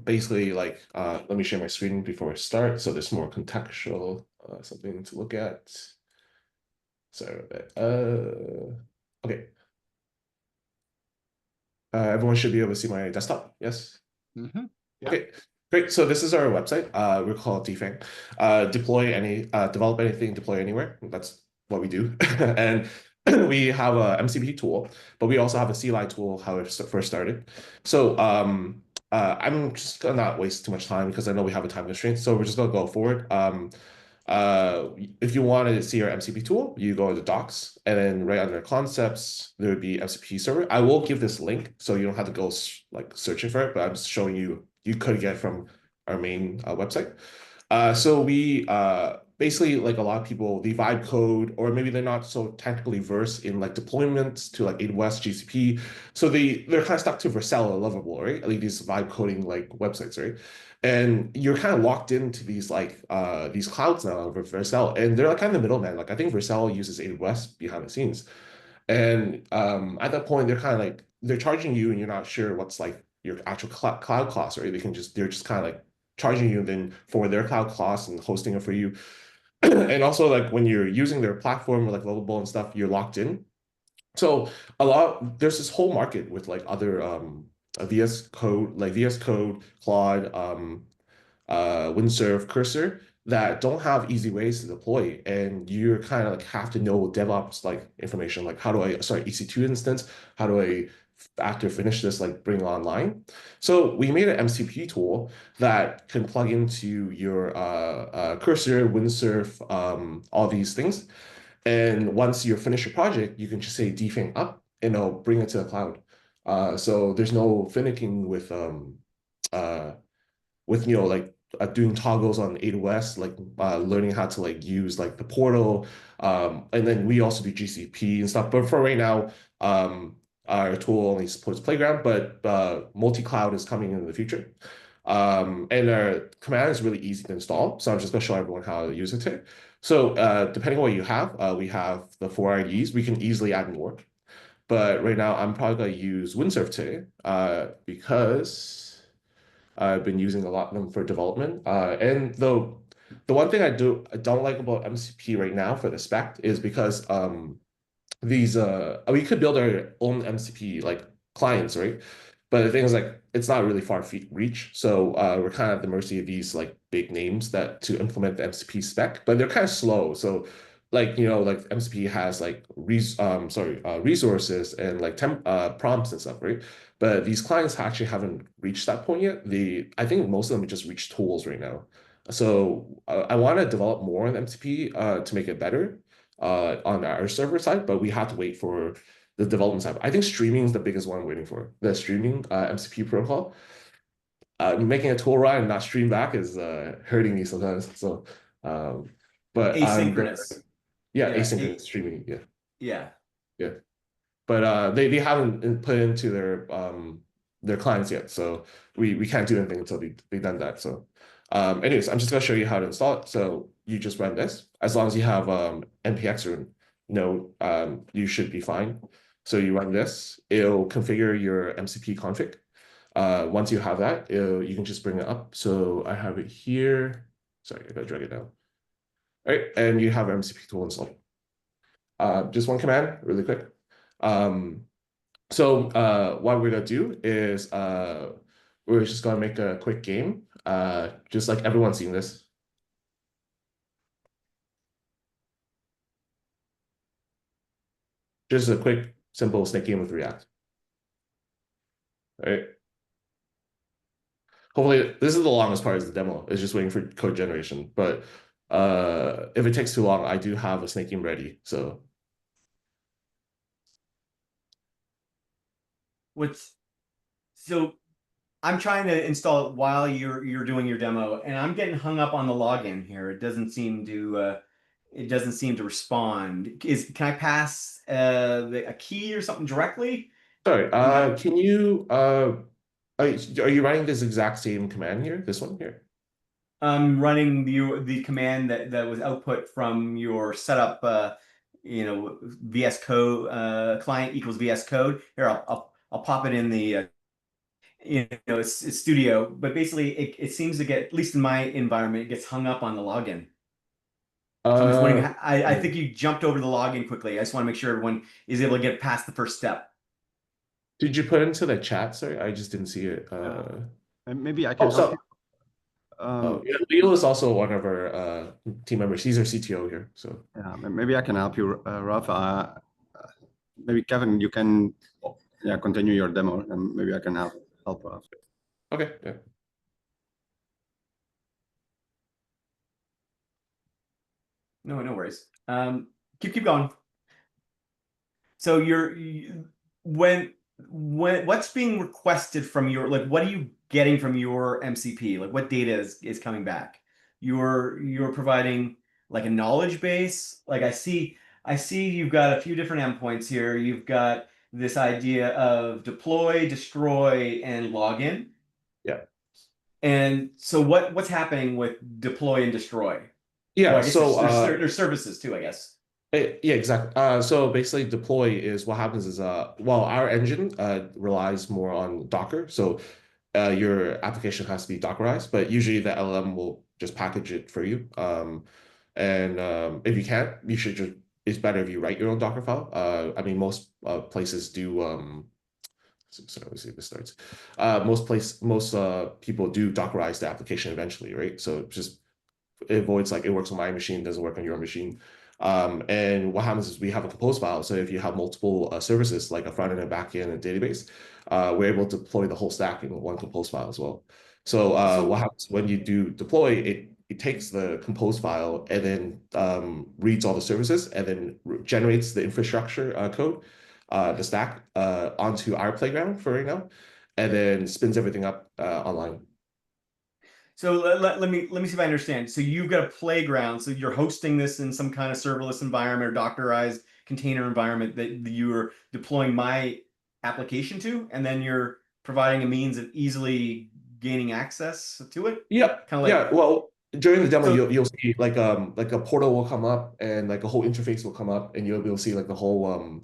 Basically, like let me share my screen before I start. So there's more contextual something to look at. Sorry about that. Okay. Everyone should be able to see my desktop. Yes. Mm-hmm. Yeah. Okay, great. So this is our website. We're called Defang. Develop anything, deploy anywhere. That's what we do. And we have a MCP tool, but we also have a CLI tool, how it first started. So I'm just gonna not waste too much time because I know we have a time constraint. So we're just gonna go forward. If you wanted to see our MCP tool, you go to docs, and then right under concepts, there would be MCP server. I will give this link so you don't have to go like searching for it, but I'm just showing you could get from our main website. So we basically, like a lot of people, they vibe code, or maybe they're not so technically versed in like deployments to like AWS, GCP. So they're kind of stuck to Vercel or Lovable, right? Like these vibe coding like websites, right? And you're kind of locked into these like these clouds now with Vercel, and they're like kind of the middleman. Like I think Vercel uses AWS behind the scenes. And at that point, they're kind of like they're charging you, and you're not sure what's like your actual cloud cost, right? They're just kind of like charging you then for their cloud costs and hosting it for you. And also like when you're using their platform or like Lovable and stuff, you're locked in. So there's this whole market with like other VS Code, Claude, Windsurf, Cursor that don't have easy ways to deploy, and you're kind of like have to know DevOps like information, like how do I start EC2 instance, how do I after finish this like bring online. So we made an MCP tool that can plug into your Cursor, Windsurf, all these things, and once you finish your project, you can just say defang up, and it'll bring it to the cloud. So there's no finicking with like doing toggles on AWS, like learning how to like use like the portal, and then we also do GCP and stuff. But for right now, our tool only supports Playground, but multi-cloud is coming in the future. And our command is really easy to install, so I'm just going to show everyone how to use it today. So depending on what you have, we have the 4 IDs. We can easily add more. But right now, I'm probably going to use Windsurf today because I've been using a lot of them for development. And the one thing I don't like about MCP right now for the spec is because these we could build our own MCP like clients, right? But the thing is like it's not really far reach. So we're kind of at the mercy of these like big names that to implement the MCP spec, but they're kind of slow. So like like MCP has like resources and like prompts and stuff, right? But these clients actually haven't reached that point yet. I think most of them just reach tools right now. So I want to develop more on MCP to make it better on our server side, but we have to wait for the development side. I think streaming is the biggest one I'm waiting for. The streaming MCP protocol. Making a tool run and not stream back is hurting me sometimes. So, but Asynchronous. Yeah, asynchronous streaming. Yeah. Yeah. Yeah. But they haven't put into their clients yet, so we can't do anything until they've done that. So anyways, I'm just gonna show you how to install it. So you just run this. As long as you have npx or node, you should be fine. So you run this, it'll configure your MCP config. Once you have that, you can just bring it up. So I have it here. Sorry, I gotta drag it down. All right, and you have our MCP tool installed. Just one command, really quick. So what we're gonna do is we're just gonna make a quick game, just like everyone's seen this. Just a quick, simple snake game with React. All right. Hopefully, this is the longest part of the demo. It's just waiting for code generation. But if it takes too long, I do have a snake game ready. So so I'm trying to install it while you're doing your demo, and I'm getting hung up on the login here. It doesn't seem to respond. Can I pass a key or something directly? sorry, can you Are you running this exact same command here? This one here? I'm running the command that was output from your setup, VS Code client equals VS Code. Here, I'll pop it in the it's Studio, but basically it seems to get, at least in my environment, it gets hung up on the login. So I'm just wondering, I think you jumped over the login quickly. I just want to make sure everyone is able to get past the first step. Did you put into the chat? Sorry, I just didn't see it. And maybe I can help you. Yeah, Leo is also one of our team members. He's our CTO here. So yeah, maybe I can help you, Ralph. Maybe Kevin, you can continue your demo, and maybe I can help Ralph. okay, yeah. No worries. Keep going. So what's being requested from your, like, what are you getting from your MCP? Like, what data is coming back? You're providing like a knowledge base. Like I see you've got a few different endpoints here. You've got this idea of deploy, destroy, and login. Yeah. And so what's happening with deploy and destroy? Yeah, Well, I guess so there's services too, I guess. Yeah, exactly. So basically, deploy is what happens is well, our engine relies more on Docker, so your application has to be Dockerized, but usually the LLM will just package it for you. If you can't, you should just, it's better if you write your own Docker file. I mean, most places do. So let's see if this starts. Most people do Dockerize the application eventually, right? So just it avoids, like, it works on my machine, doesn't work on your machine. And what happens is we have a compose file. So if you have multiple services, like a front end and back end and database, we're able to deploy the whole stack in one compose file as well. So what happens when you do deploy, it takes the compose file and then reads all the services and then generates the infrastructure code, the stack, onto our playground for right now, and then spins everything up online. So let me see if I understand. So you've got a playground. So you're hosting this in some kind of serverless environment or Dockerized container environment that you're deploying my application to, and then you're providing a means of easily gaining access to it. Yeah, kind of like, yeah. Well, during the demo, So- you'll see like a portal will come up and like a whole interface will come up, and you'll be able to see like the whole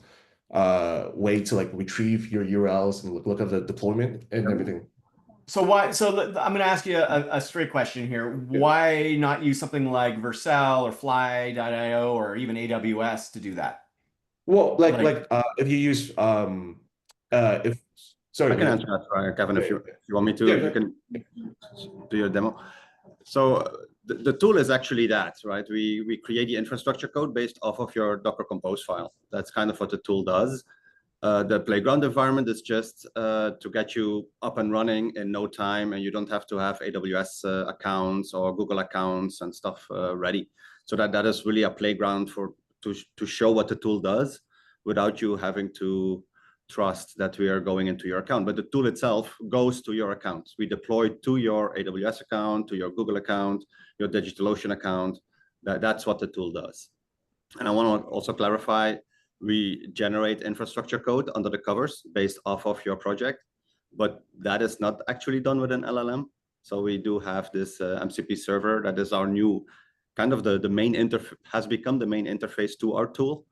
way to like retrieve your URLs and look at the deployment and everything. So why? So I'm going to ask you a straight question here. Why not use something like Vercel or Fly.io or even AWS to do that? Well, if you use if sorry, I can answer that, right, Kevin, if you want me to. Yeah, you can do your demo. So the tool is actually that, right? We create the infrastructure code based off of your Docker Compose file. That's kind of what the tool does. The playground environment is just to get you up and running in no time, and you don't have to have AWS accounts or Google accounts and stuff ready. So that is really a playground to show what the tool does without you having to trust that we are going into your account. But the tool itself goes to your account. We deploy to your AWS account, to your Google account, your DigitalOcean account. That's what the tool does. And I want to also clarify, we generate infrastructure code under the covers based off of your project, but that is not actually done with an LLM. So we do have this MCP server that is our new, kind of the main interface, has become the main interface to our tool.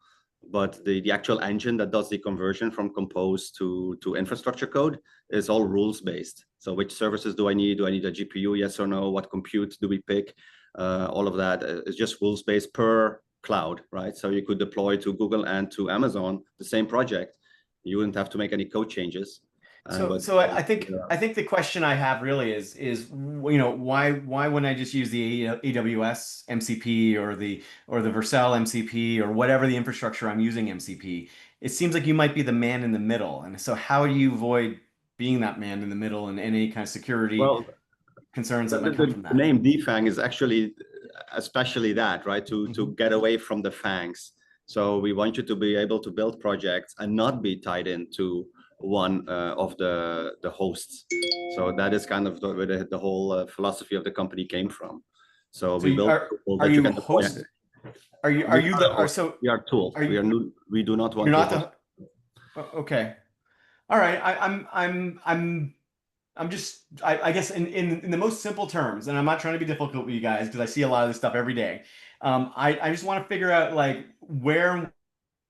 But the actual engine that does the conversion from compose to infrastructure code is all rules based. So which services do I need? Do I need a GPU? Yes or no? What compute do we pick? All of that is just rules based per cloud, right? So you could deploy to Google and to Amazon the same project. You wouldn't have to make any code changes. So I think the question I have really is why wouldn't I just use the AWS MCP or the Vercel MCP or whatever the infrastructure I'm using MCP? It seems like you might be the man in the middle, and so how do you avoid being that man in the middle and any kind of security concerns that might come from that? The name Defang is actually especially that, right? To get away from the fangs. So we want you to be able to build projects and not be tied into one of the hosts. So that is kind of where the whole philosophy of the company came from. So we built. Are you host? Are you the? So we are tool. We do not want. You're not the. Okay. All right. I'm I guess in the most simple terms, and I'm not trying to be difficult with you guys because I see a lot of this stuff every day. I just want to figure out like where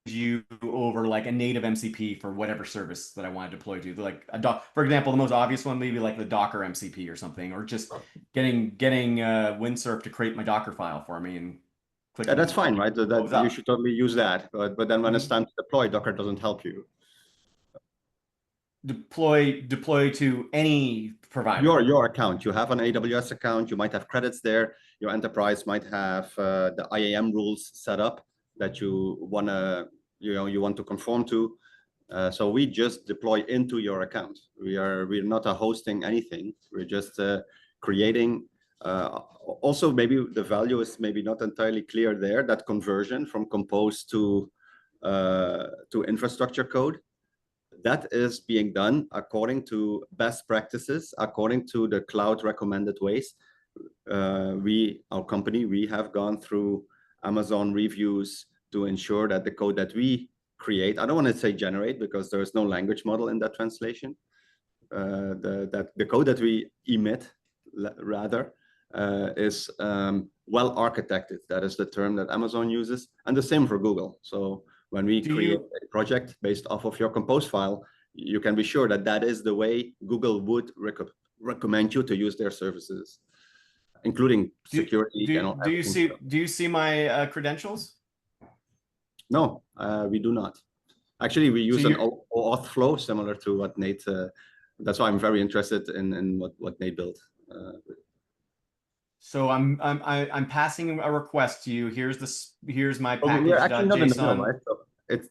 you over like a native MCP for whatever service that I want to deploy to. Like for example, the most obvious one maybe like the Docker MCP or something, or just getting Windsurf to create my Docker file for me and clicking. That's fine, right? That you up. should totally use that. But then when it's time to deploy, Docker doesn't help you. Deploy to any provider. Your account. You have an AWS account. You might have credits there. Your enterprise might have the IAM rules set up that you want to conform to. So we just deploy into your account. We're not hosting anything. We're just creating. Also, maybe the value is maybe not entirely clear there. That conversion from Compose to infrastructure code, that is being done according to best practices, according to the cloud recommended ways. Our company, we have gone through Amazon reviews to ensure that the code that we create, I don't want to say generate because there is no language model in that translation. The code that we emit, rather, is well architected. That is the term that Amazon uses, and the same for Google. So when we create a project based off of your Compose file, you can be sure that that is the way Google would recommend you to use their services, including security. Do you see my credentials? No, we do not. Actually, we use an auth flow similar to what Nate. That's why I'm very interested in what Nate built. So I'm passing a request to you. Here's my package. We're actually not in the middle, right? So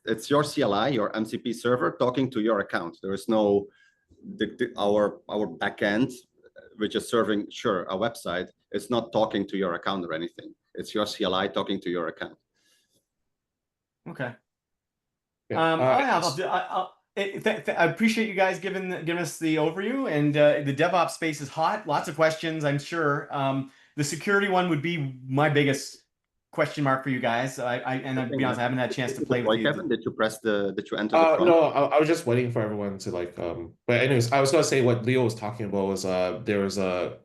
it's your CLI, your MCP server talking to your account. There is no our backend, which is serving a website. It's not talking to your account or anything. It's your CLI talking to your account. Okay. Yeah. I appreciate you guys giving us the overview, and the DevOps space is hot. Lots of questions, I'm sure. The security one would be my biggest question mark for you guys. And to be honest, I haven't had a chance to play with you. Kevin, did you enter the prompt? No, I was just waiting for everyone to like. But anyways, I was gonna say what Leo was talking about was there was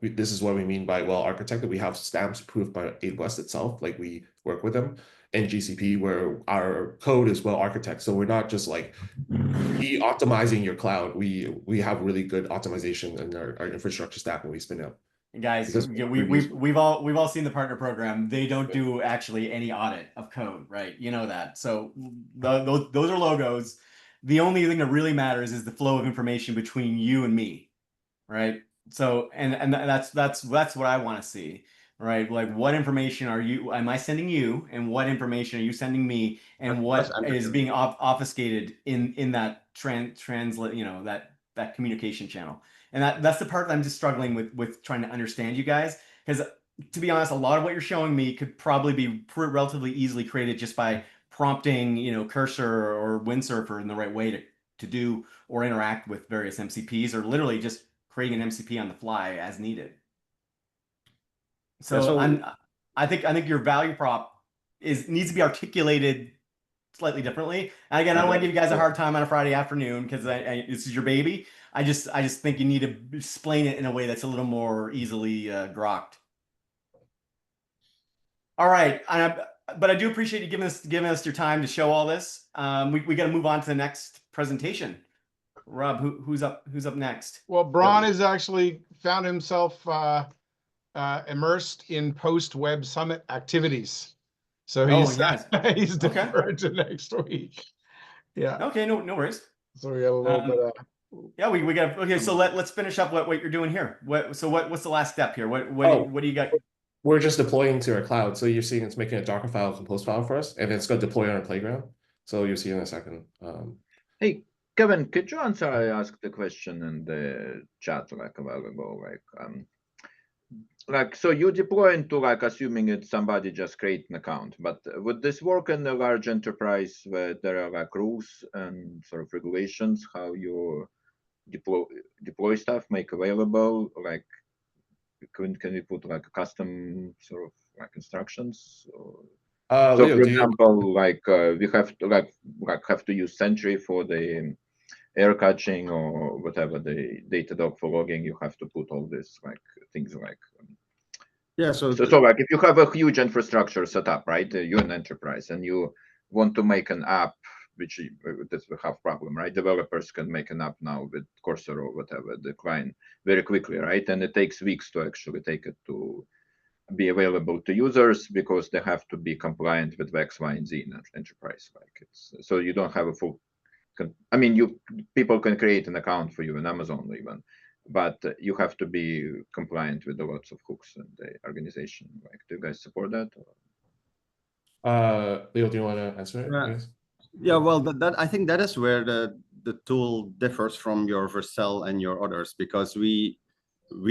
this is what we mean by well architected. We have stamps approved by AWS itself. Like we work with them in GCP where our code is well architected. So we're not just like optimizing your cloud. We have really good optimization in our infrastructure stack when we spin up. Guys, we've all seen the partner program. They don't do actually any audit of code, right? You know that. So those are logos. The only thing that really matters is the flow of information between you and me, right? So and that's what I want to see, right? Like what information am I sending you, and what information are you sending me, and what is being obfuscated in that translate, that communication channel. And that's the part that I'm just struggling with trying to understand you guys, because to be honest, a lot of what you're showing me could probably be relatively easily created just by prompting, Cursor or Windsurfer in the right way to do or interact with various MCPs, or literally just creating an MCP on the fly as needed. So I think your value prop needs to be articulated slightly differently. And again, I don't want to give you guys a hard time on a Friday afternoon because this is your baby. I just think you need to explain it in a way that's a little more easily grokked. All right, but I do appreciate you giving us your time to show all this. We got to move on to the next presentation. Rob, who's up next? Well, Braun has actually found himself immersed in post-Web Summit activities. So he's deferred to next week. Yeah. Okay, no worries. So we got a little bit of. Yeah, we got okay. So let's finish up what you're doing here. What's the last step here? What do you got? We're just deploying to our cloud. So you're seeing it's making a Docker file, Compose file for us, and it's going to deploy on our playground. So you'll see in a second. Hey, Kevin, could you answer? I asked the question in the chat like a while ago. So you deploy into assuming it's somebody just create an account, but would this work in a large enterprise where there are rules and sort of regulations how you deploy stuff, make available? Can we put a custom sort of instructions? So Leo, for example, we have to have to use Sentry for the error catching or whatever the Datadog for logging, you have to put all this like things like. Yeah. So like if you have a huge infrastructure set up, right? You're an enterprise and you want to make an app, which that's a half problem, right? Developers can make an app now with Cursor or whatever, the client, very quickly, right? And it takes weeks to actually take it to be available to users because they have to be compliant with X, Y, and Z in enterprise. Like it's so you don't have a full. I mean, people can create an account for you in Amazon even, but you have to be compliant with the lots of hooks and the organization. Like, do you guys support that? Leo, do you want to answer it? Yes. Yeah, well, that I think that is where the tool differs from your Vercel and your others, because we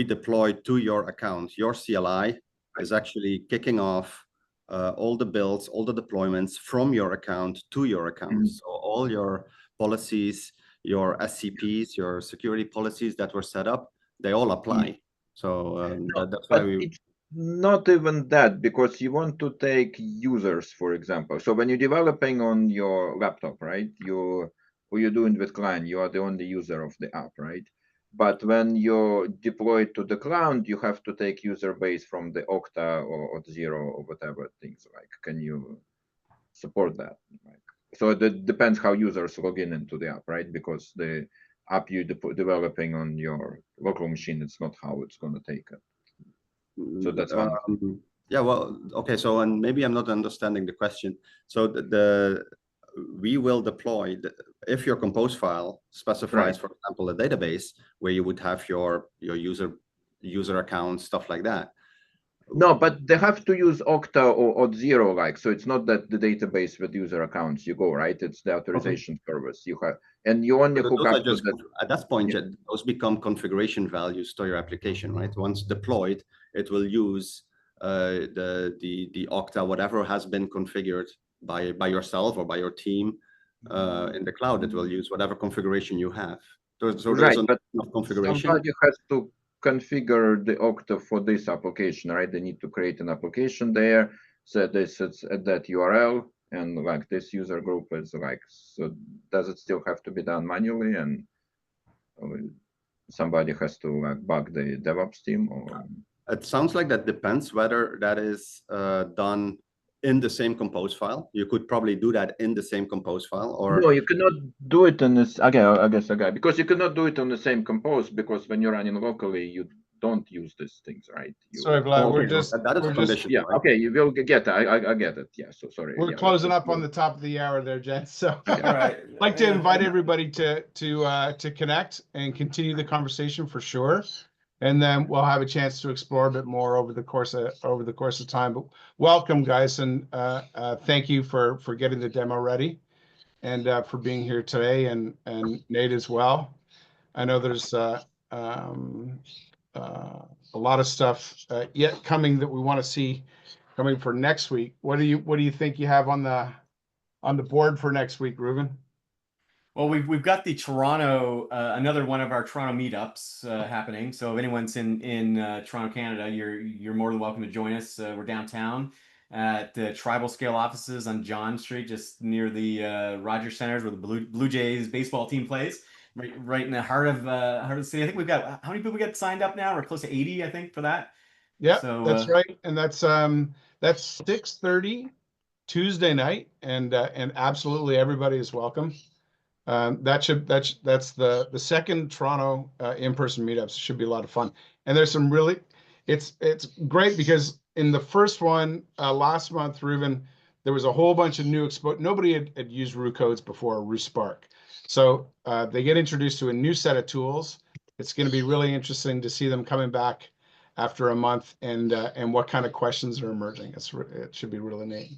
deploy to your account. Your CLI is actually kicking off all the builds, all the deployments from your account to your account. So all your policies, your SCPs, your security policies that were set up, they all apply. So that's why we. Not even that, because you want to take users, for example. So when you're developing on your laptop, right, what you're doing with client, you are the only user of the app, right? But when you deploy to the cloud, you have to take user base from the Okta or Auth0 or whatever things like. Can you support that? Like, so it depends how users log in into the app, right? Because the app you're developing on your local machine, it's not how it's going to take it. So that's one. Yeah, well, okay. So, and maybe I'm not understanding the question. So we will deploy if your compose file specifies, for example, a database where you would have your user account, stuff like that. No, but they have to use Okta or Auth0, like, so it's not that the database with user accounts you go, right? It's the authorization service you have, and you only hook up to that. At that point, those become configuration values to your application, right? Once deployed, it will use the Okta, whatever has been configured by yourself or by your team in the cloud. It will use whatever configuration you have. So there's enough configuration. Somebody has to configure the Okta for this application, right? They need to create an application there, so this it's at that URL, and like this user group is like, so does it still have to be done manually, and somebody has to like bug the DevOps team? Or it sounds like that depends whether that is done in the same compose file. You could probably do that in the same compose file, or no, you cannot do it in this. Okay, I guess because you cannot do it on the same compose, because when you're running locally, you don't use these things, right? Sorry, Vlad, we're just yeah. Right? Okay, you will get. I get it. Yeah. So sorry. We're closing up on the top of the hour there, Jen. So all right, I'd like to invite everybody to connect and continue the conversation for sure. And then we'll have a chance to explore a bit more over the course of time. But welcome, guys, and thank you for getting the demo ready, and for being here today, and Nate as well. I know there's a lot of stuff yet coming that we want to see coming for next week. What do you think you have on the board for next week, Reuben? Well, we've got the Toronto, another one of our Toronto meetups happening. So if anyone's in Toronto, Canada, you're more than welcome to join us. We're downtown at the Tribal Scale offices on John Street, just near the Rogers Centers, where the Blue Jays baseball team plays. Right in the heart of the city. I think we've got, how many people we got signed up now? We're close to 80, I think, for that. Yeah, so, that's right, and that's 6:30 Tuesday night, and absolutely everybody is welcome. That's the second Toronto in-person meetups. It should be a lot of fun, and there's some really, it's great because in the first one last month, Reuben, there was a whole bunch of new nobody had used Rue codes before, Rue Spark, so they get introduced to a new set of tools. It's going to be really interesting to see them coming back after a month, and what kind of questions are emerging. It should be really neat.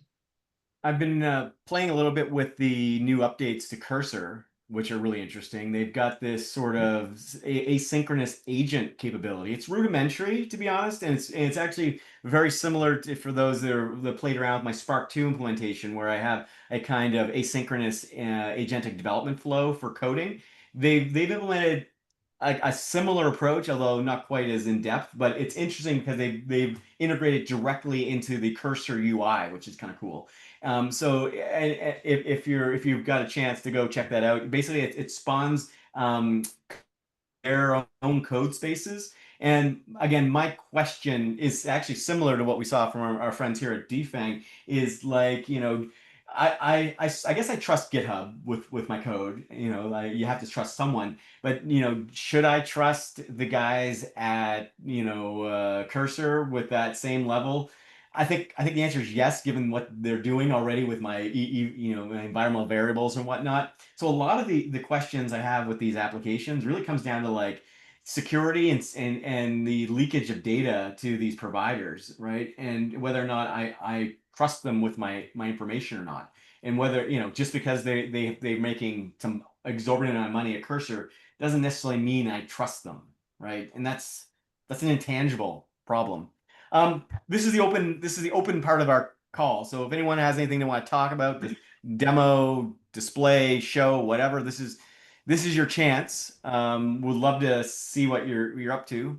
I've been playing a little bit with the new updates to Cursor, which are really interesting. They've got this sort of asynchronous agent capability. It's rudimentary, to be honest, and it's actually very similar to, for those that played around with my Spark 2 implementation, where I have a kind of asynchronous agentic development flow for coding. They've implemented a similar approach, although not quite as in depth. But it's interesting because they've integrated directly into the cursor UI, which is kind of cool. So if you've got a chance to go check that out, basically it spawns their own code spaces. And again, my question is actually similar to what we saw from our friends here at Defang, is like, I guess I trust GitHub with my code. Like, you have to trust someone, but should I trust the guys at Cursor with that same level? I think the answer is yes, given what they're doing already with my my environmental variables and whatnot. So a lot of the questions I have with these applications really comes down to like security and the leakage of data to these providers, right? And whether or not I trust them with my information or not. And whether, just because they're making some exorbitant amount of money at Cursor doesn't necessarily mean I trust them, right? And that's an intangible problem. This is the open part of our call. So if anyone has anything they want to talk about, the demo, display, show, whatever, this is your chance. Would love to see what you're up to.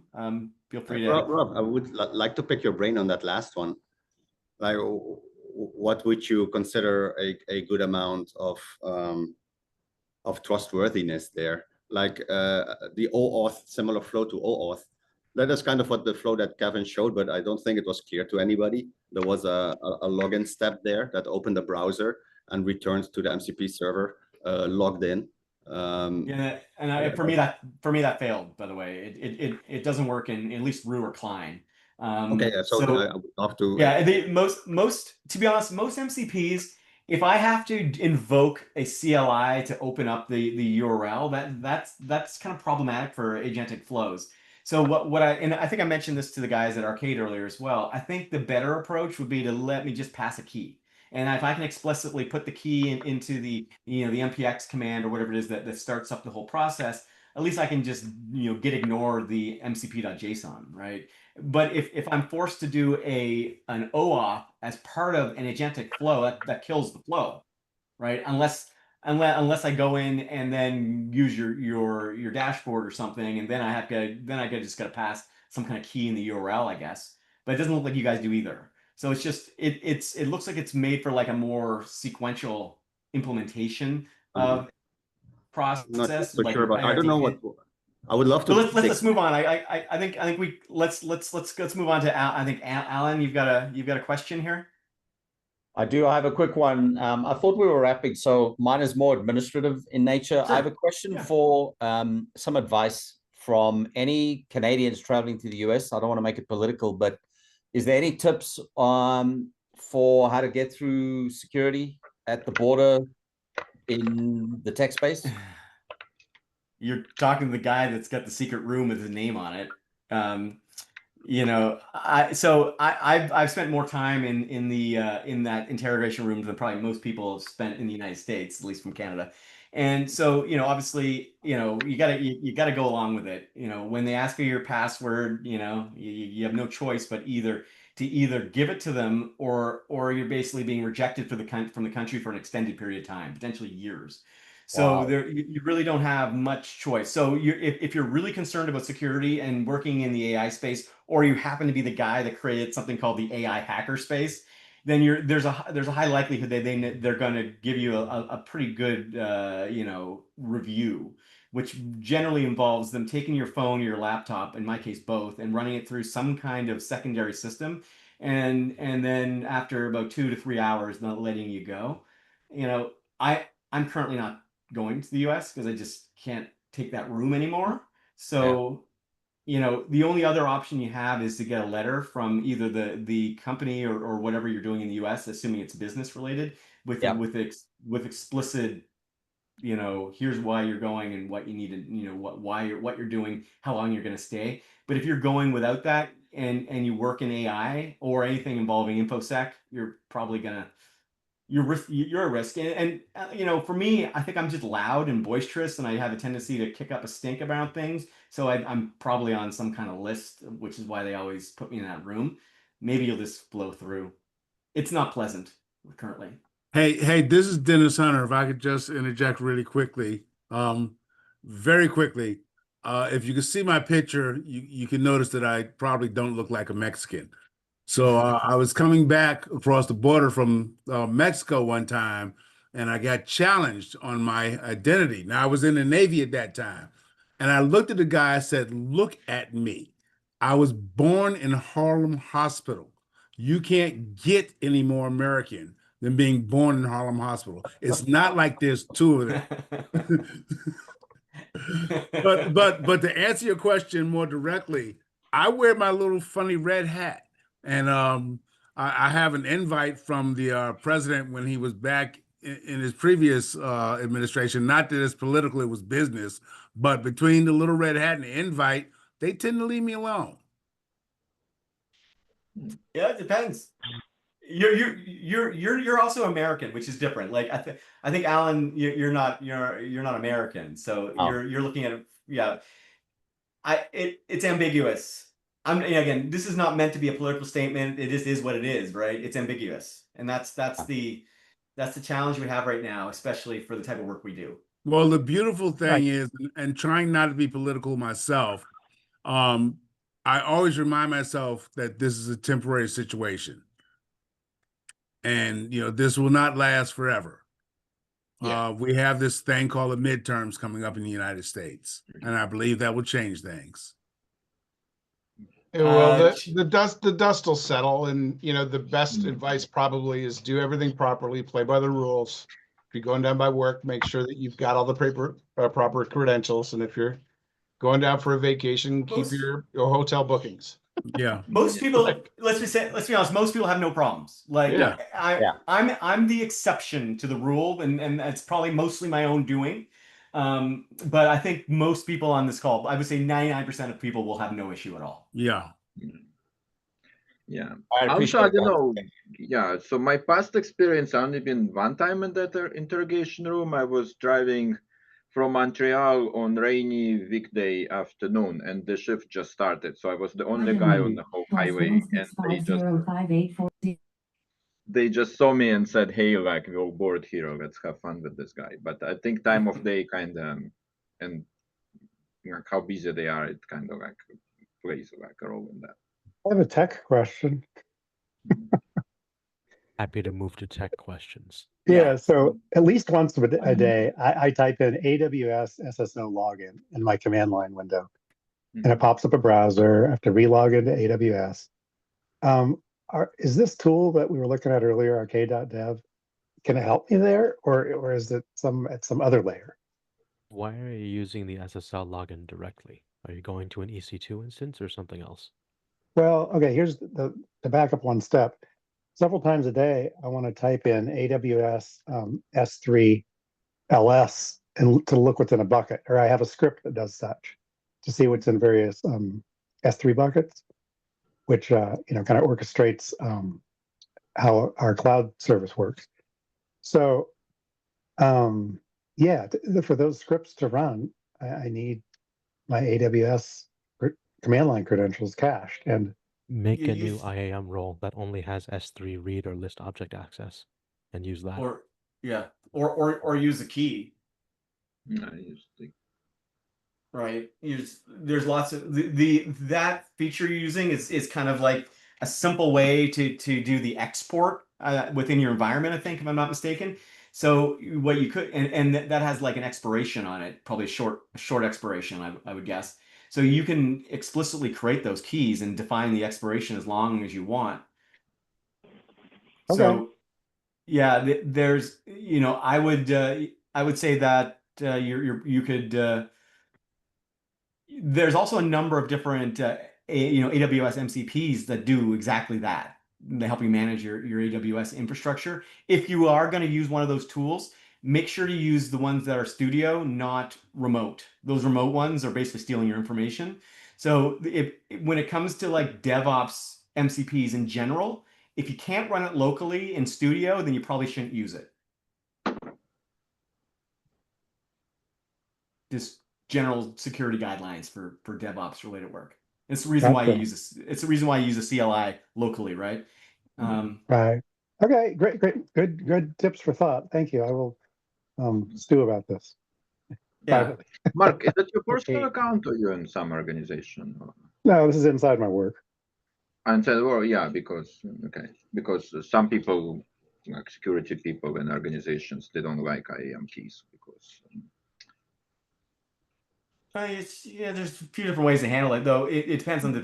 Feel free to. Rob, I would like to pick your brain on that last one. Like, what would you consider a good amount of trustworthiness there? Like the OAuth, similar flow to OAuth. That is kind of what the flow that Kevin showed, but I don't think it was clear to anybody. There was a login step there that opened the browser and returned to the MCP server logged in. Yeah, and for me that failed. By the way, it doesn't work in at least Rue or Klein. Okay, yeah, so I would love to. Yeah, most to be honest, most MCPs, if I have to invoke a CLI to open up the URL, that's kind of problematic for agentic flows. So and I think I mentioned this to the guys at Arcade earlier as well. I think the better approach would be to let me just pass a key. And if I can explicitly put the key into the the npx command or whatever it is that starts up the whole process, at least I can just git ignore the mcp.json, right? But if I'm forced to do an OAuth as part of an agentic flow, that kills the flow, right? Unless I go in and then use your dashboard or something, and then I just gotta pass some kind of key in the URL, I guess. But it doesn't look like you guys do either. So it's just it looks like it's made for like a more sequential implementation of process. Not so like sure, but I don't know what. I would love to. But let's move on. I think we let's move on to Al. I think Alan, you've got a question here. I do. I have a quick one. I thought we were wrapping, so mine is more administrative in nature. Sure. I have a question for some advice from any Canadians traveling to the US. I don't want to make it political, but is there any tips for how to get through security at the border in the tech space? You're talking to the guy that's got the secret room with his name on it. I've spent more time in that interrogation room than probably most people have spent in the United States, at least from Canada. And so, obviously, you gotta go along with it. When they ask you your password, you have no choice but either give it to them or you're basically being rejected from the country for an extended period of time, potentially years. So Wow. you really don't have much choice. So if you're really concerned about security and working in the AI space, or you happen to be the guy that created something called the AI Hackerspace, then there's a high likelihood that they're going to give you a pretty good review, which generally involves them taking your phone or your laptop, in my case both, and running it through some kind of secondary system, and then after about 2 to 3 hours, not letting you go. I'm currently not going to the US because I just can't take that room anymore. So, the only other option you have is to get a letter from either the company or whatever you're doing in the US, assuming it's business related, with explicit, here's why you're going and what you need to, what you're doing, how long you're going to stay. But if you're going without that and you work in AI or anything involving InfoSec, you're probably gonna you're a risk. And for me, I think I'm just loud and boisterous, and I have a tendency to kick up a stink about things. So I'm probably on some kind of list, which is why they always put me in that room. Maybe you'll just blow through. It's not pleasant currently. Hey, this is Dennis Hunter. If I could just interject really quickly, very quickly. if you can see my picture, you can notice that I probably don't look like a Mexican. So I was coming back across the border from Mexico one time, and I got challenged on my identity. Now, I was in the Navy at that time, and I looked at the guy, I said, "Look at me. I was born in Harlem Hospital. You can't get any more American than being born in Harlem Hospital. It's not like there's two of them." But to answer your question more directly, I wear my little funny red hat, and I have an invite from the president when he was back in his previous administration. Not that it's political; it was business. But between the little red hat and the invite, they tend to leave me alone. Yeah, it depends. You're also American, which is different. Like I think Alan, you're not American, so you're looking at it. Yeah, it's ambiguous. Again, this is not meant to be a political statement. It just is what it is, right? It's ambiguous, and that's the challenge we have right now, especially for the type of work we do. Well, the beautiful thing is, and trying not to be political myself, I always remind myself that this is a temporary situation. And, this will not last forever. Yeah. We have this thing called the midterms coming up in the United States, and I believe that will change things. Yeah, well, the dust will settle, and the best advice probably is do everything properly, play by the rules. If you're going down by work, make sure that you've got all the proper credentials, and if you're going down for a vacation, keep your hotel bookings. Yeah. Most people, let's be honest, most people have no problems. Like I'm the exception to the rule, and that's probably mostly my own doing. But I think most people on this call, I would say 99% of people will have no issue at all. Yeah. Yeah. I Also, I don't that. know. Yeah. So my past experience, I only been one time in that interrogation room. I was driving from Montreal on rainy weekday afternoon, and the shift just started. So I was the only guy on the whole highway, and they just saw me and said, "Hey, like we're bored here. Let's have fun with this guy." But I think time of day kind of and like how busy they are, it kind of like plays like a role in that. I have a tech question. Happy to move to tech questions. Yeah, so at least once a day, I type in AWS SSO login in my command line window, and it pops up a browser. I have to relog into AWS. Is this tool that we were looking at earlier, Arcade.dev, can it help me there, or is it at some other layer? Why are you using the SSL login directly? Are you going to an EC2 instance or something else? Well, okay, here's the back up one step. Several times a day, I want to type in AWS S3 LS and to look what's in a bucket, or I have a script that does such to see what's in various S3 buckets, which kind of orchestrates how our cloud service works. So, yeah, for those scripts to run, I need my AWS command line credentials cached, and make a new IAM role that only has S3 read or list object access, and use that. Or use a key. Right. There's lots of that feature you're using is kind of like a simple way to do the export within your environment, I think, if I'm not mistaken. So what you could, and that has like an expiration on it, probably a short expiration, I would guess. So you can explicitly create those keys and define the expiration as long as you want. Okay. So yeah, there's, I would say that you could. There's also a number of different AWS MCPs that do exactly that. They help you manage your AWS infrastructure. If you are going to use one of those tools, make sure to use the ones that are studio, not remote. Those remote ones are basically stealing your information. So when it comes to like DevOps MCPs in general, if you can't run it locally in studio, then you probably shouldn't use it. Just general security guidelines for DevOps related work. It's the reason why you use this. It's the reason why you use a CLI locally, right? Right. Okay. Great. Good tips for thought. Thank you. I will stew about this. privately. Mark, is that your personal Okay. account or you're in some organization? No, this is inside my work. And said, well, yeah, because some people, like security people and organizations, they don't like IAM keys because. There's a few different ways to handle it, though. It depends on the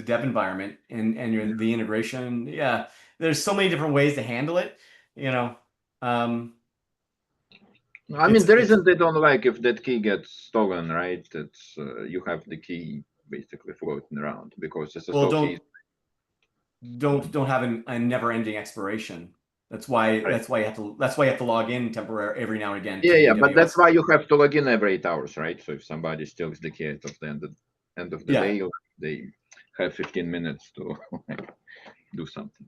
dev environment and the integration. Yeah, there's so many different ways to handle it. You know, I mean, the reason they don't like if that key gets stolen, right? It's you have the key basically floating around because SSL keys. Don't have a never-ending expiration. That's why you have to log in temporarily every now and again. Yeah, but that's why you have to log in every 8 hours, right? So if somebody steals the key at the end of the day, they have 15 minutes to do something.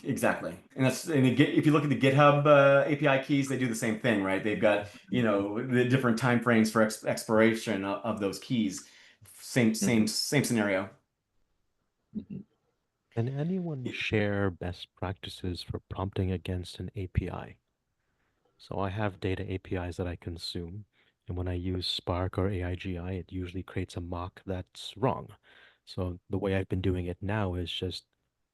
Exactly, and if you look at the GitHub API keys, they do the same thing, right? They've got the different time frames for expiration of those keys. Same scenario. Can anyone share best practices for prompting against an API? So I have data APIs that I consume, and when I use Spark or AIGI, it usually creates a mock that's wrong. So the way I've been doing it now is just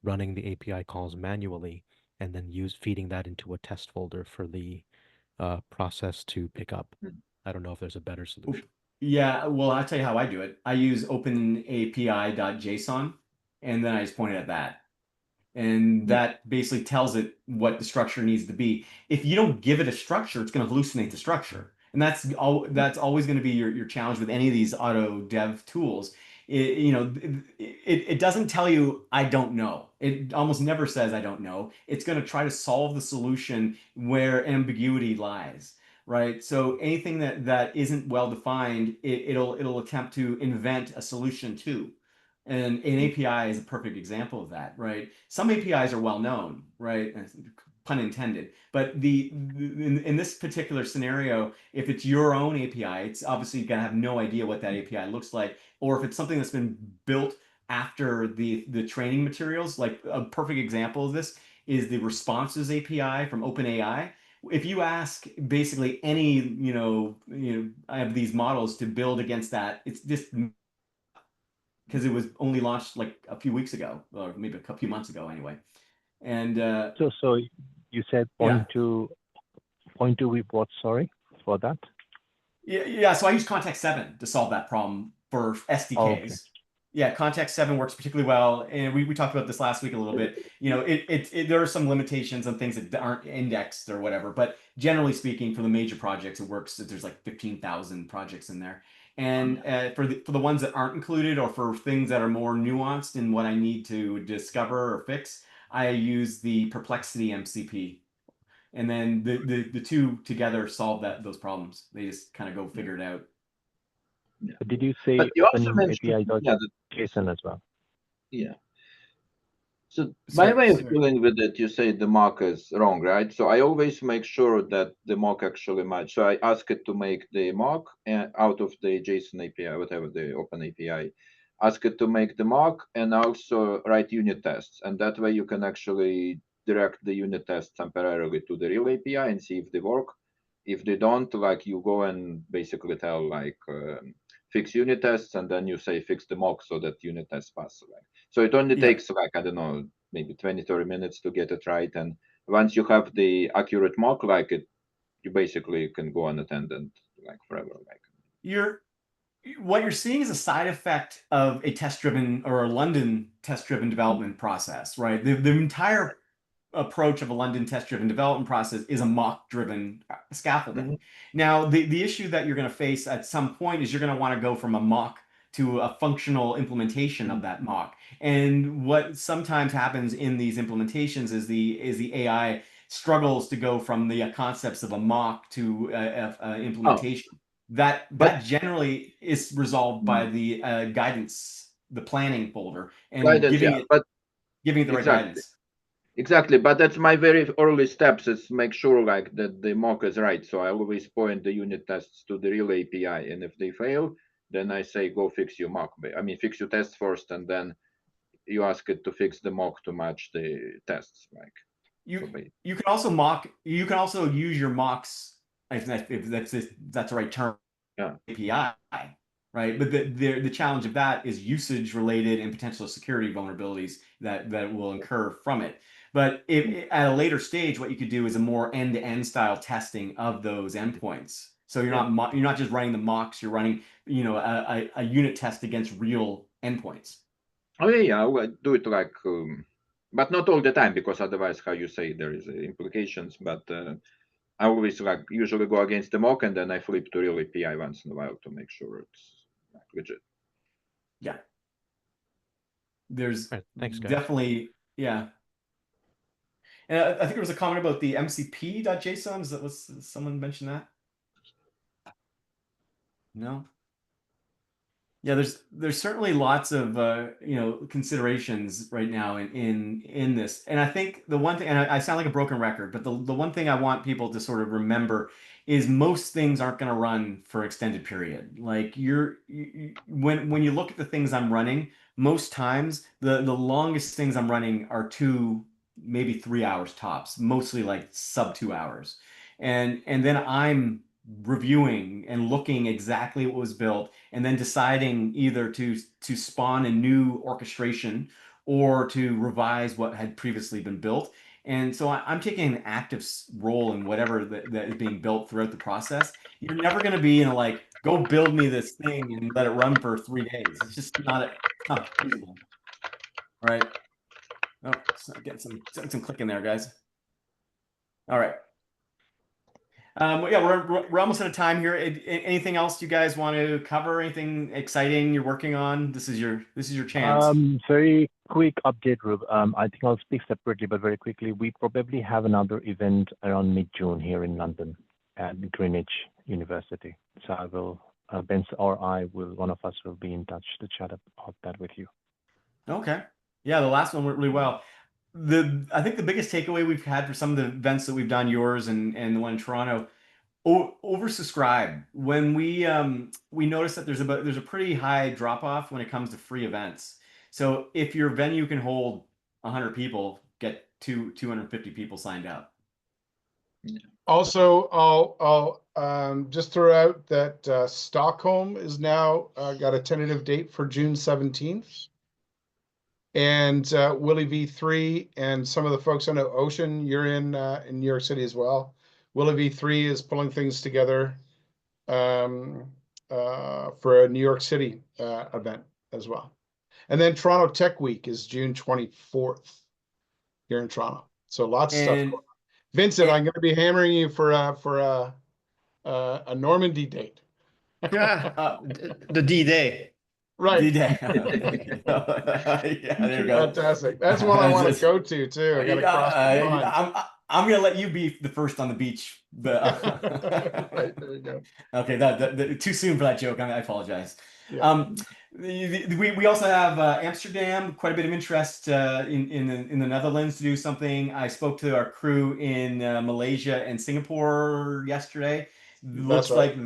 running the API calls manually and then feeding that into a test folder for the process to pick up. I don't know if there's a better solution. Yeah, well, I'll tell you how I do it. I use openapi.json, and then I just point it at that. And that basically tells it what the structure needs to be. If you don't give it a structure, it's going to hallucinate the structure. And that's always going to be your challenge with any of these auto dev tools. It doesn't tell you, I don't know. It almost never says, I don't know. It's going to try to solve the solution where ambiguity lies. Right. So anything that isn't well defined, it'll attempt to invent a solution to. And an API is a perfect example of that, right? Some APIs are well known, right? Pun intended. But in this particular scenario, if it's your own API, it's obviously gonna have no idea what that API looks like. Or if it's something that's been built after the training materials, like a perfect example of this is the responses API from OpenAI. If you ask basically any, I have these models to build against that, it's just because it was only launched like a few weeks ago, or maybe a few months ago anyway. And so you said point to reports, sorry, for that? Yeah, so I use Context 7 to solve that problem for SDKs. Oh, okay. Yeah, Context 7 works particularly well, and we talked about this last week a little bit. There are some limitations on things that aren't indexed or whatever, but generally speaking, for the major projects, it works. There's like 15,000 projects in there, and for the ones that aren't included, or for things that are more nuanced in what I need to discover or fix, I use the Perplexity MCP. And then the two together solve those problems. They just kind of go figure it out. Yeah. Did you say But you also open mentioned, API.json as well? Yeah. So my way of dealing with it, you say the mock is wrong, right? So I always make sure that the mock actually match. So I ask it to make the mock out of the JSON API, whatever the open API. Ask it to make the mock and also write unit tests. And that way you can actually direct the unit tests temporarily to the real API and see if they work. If they don't, like you go and basically tell like fix unit tests, and then you say fix the mock so that unit tests pass. Like, so it only takes like, I don't know, maybe 20, 30 minutes to get it right. And once you have the accurate mock, like it, you basically can go unattended like forever. Like what you're seeing is a side effect of a test-driven or a London test-driven development process, right? The entire approach of a London test-driven development process is a mock-driven scaffolding. Now, the issue that you're going to face at some point is you're going to want to go from a mock to a functional implementation of that mock. And what sometimes happens in these implementations is the AI struggles to go from the concepts of a mock to implementation. That generally is resolved by the guidance, the planning folder, and giving it the right guidance. Exactly, but that's my very early steps is make sure like that the mock is right. So I always point the unit tests to the real API, and if they fail, then I say go fix your mock. I mean, fix your test first, and then you ask it to fix the mock to match the tests. Like you can also mock. You can also use your mocks if that's the right term, Yeah. API, right? But the challenge of that is usage related and potential security vulnerabilities that will incur from it. But if at a later stage, what you could do is a more end-to-end style testing of those endpoints. So you're not just running the mocks, you're running, you know, a unit test against real endpoints. Oh yeah, I will do it like, but not all the time, because otherwise, how you say, there is implications. But I always like usually go against the mock, and then I flip to real API once in a while to make sure it's like, legit. Yeah. There's Thanks, guys. definitely, yeah. And I think there was a comment about the MCP.json. Is that was someone mentioned that? No. Yeah, there's certainly lots of you know, considerations right now in this, and I think the one thing, and I sound like a broken record, but the one thing I want people to sort of remember is most things aren't going to run for extended period. Like when you look at the things I'm running, most times the longest things I'm running are 2, maybe 3 hours tops, mostly like sub 2 hours, and then I'm reviewing and looking exactly what was built and then deciding either to spawn a new orchestration or to revise what had previously been built. And so I'm taking an active role in whatever that is being built throughout the process. You're never going to be in a like, go build me this thing and let it run for 3 days. It's just not feasible, right? Oh, so get some clicking there, guys. All right. Yeah, we're almost out of time here. Anything else you guys want to cover? Anything exciting you're working on? This is your chance. Very quick update, Rube. I think I'll speak separately, but very quickly, we probably have another event around mid-June here in London at Greenwich University. So I will, Ben or I will, one of us will be in touch to chat about that with you. Okay. Yeah, the last one went really well. I think the biggest takeaway we've had for some of the events that we've done, yours and the one in Toronto, oversubscribed. When we noticed that there's a pretty high drop off when it comes to free events. So if your venue can hold 100 people, get 250 people signed up. Also, I'll just throw out that Stockholm is now got a tentative date for June 17th. And Willie V3 and some of the folks I know, Ocean, you're in New York City as well. Willie V3 is pulling things together for a New York City event as well. And then Toronto Tech Week is June 24th here in Toronto. So lots of stuff going on. Vincent, I'm going to be hammering you for a Normandy date. Yeah, the D-Day. Right. D-Day. Yeah, there you go. Fantastic. That's one I want to go to too. I got to cross the pond. I'm gonna let you be the first on the beach. But right, there you go. Okay, that too soon for that joke. I apologize. Yeah. We also have Amsterdam, quite a bit of interest in the Netherlands to do something. I spoke to our crew in Malaysia and Singapore yesterday. Looks like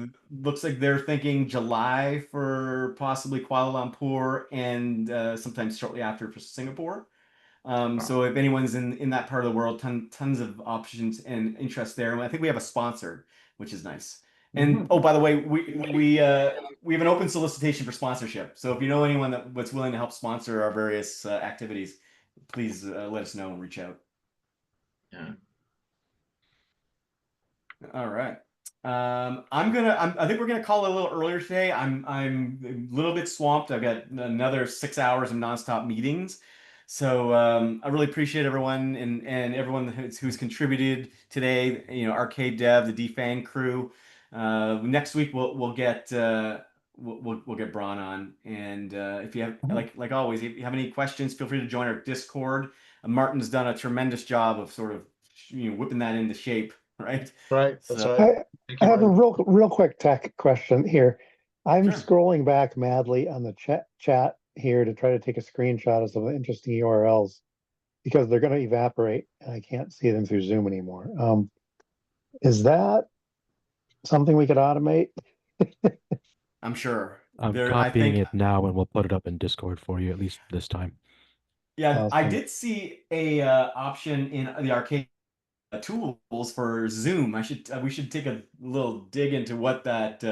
they're thinking July for possibly Kuala Lumpur and sometimes shortly after for Singapore. So if anyone's in that part of the world, tons of options and interest there. And I think we have a sponsor, which is nice. And oh, by the way, we have an open solicitation for sponsorship. So if you know anyone that's willing to help sponsor our various activities, please let us know and reach out. Yeah. All right. I think we're gonna call it a little earlier today. I'm a little bit swamped. I've got another 6 hours of nonstop meetings. So I really appreciate everyone and everyone who's contributed today. You know, Arcade.dev, the Defang crew. Next week we'll get we'll get Braun on. And if you have like always, if you have any questions, feel free to join our Discord. Martin's done a tremendous job of sort of whipping that into shape. Right. Right. That's So, right. I have a real quick tech question here. I'm Sure. scrolling back madly on the chat here to try to take a screenshot of some interesting URLs because they're going to evaporate and I can't see them through Zoom anymore. Is that something we could automate? I'm sure. I'm I copying think it now and we'll put it up in Discord for you, at least this time. Yeah, I Awesome. did see a option in the Arcade tools for Zoom. We should take a little dig into what that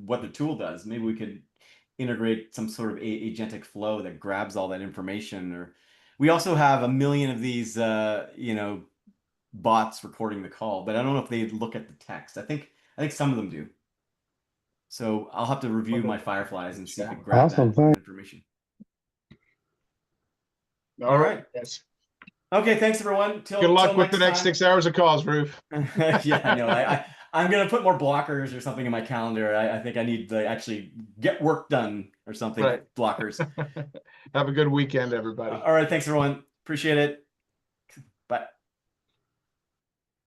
what the tool does. Maybe we could integrate some sort of agentic flow that grabs all that information. Or we also have a million of these bots recording the call, but I don't know if they look at the text. I think some of them do. So I'll have to review my Fireflies and see if it grabs that information. All right. Yes. Okay, thanks everyone. Good luck with the next 6 hours of calls, Roof. Yeah, I know. I'm gonna put more blockers or something in my calendar. I think I need to actually get work done or something. Right. Blockers. Have a good weekend, everybody. All right, thanks everyone. Appreciate it.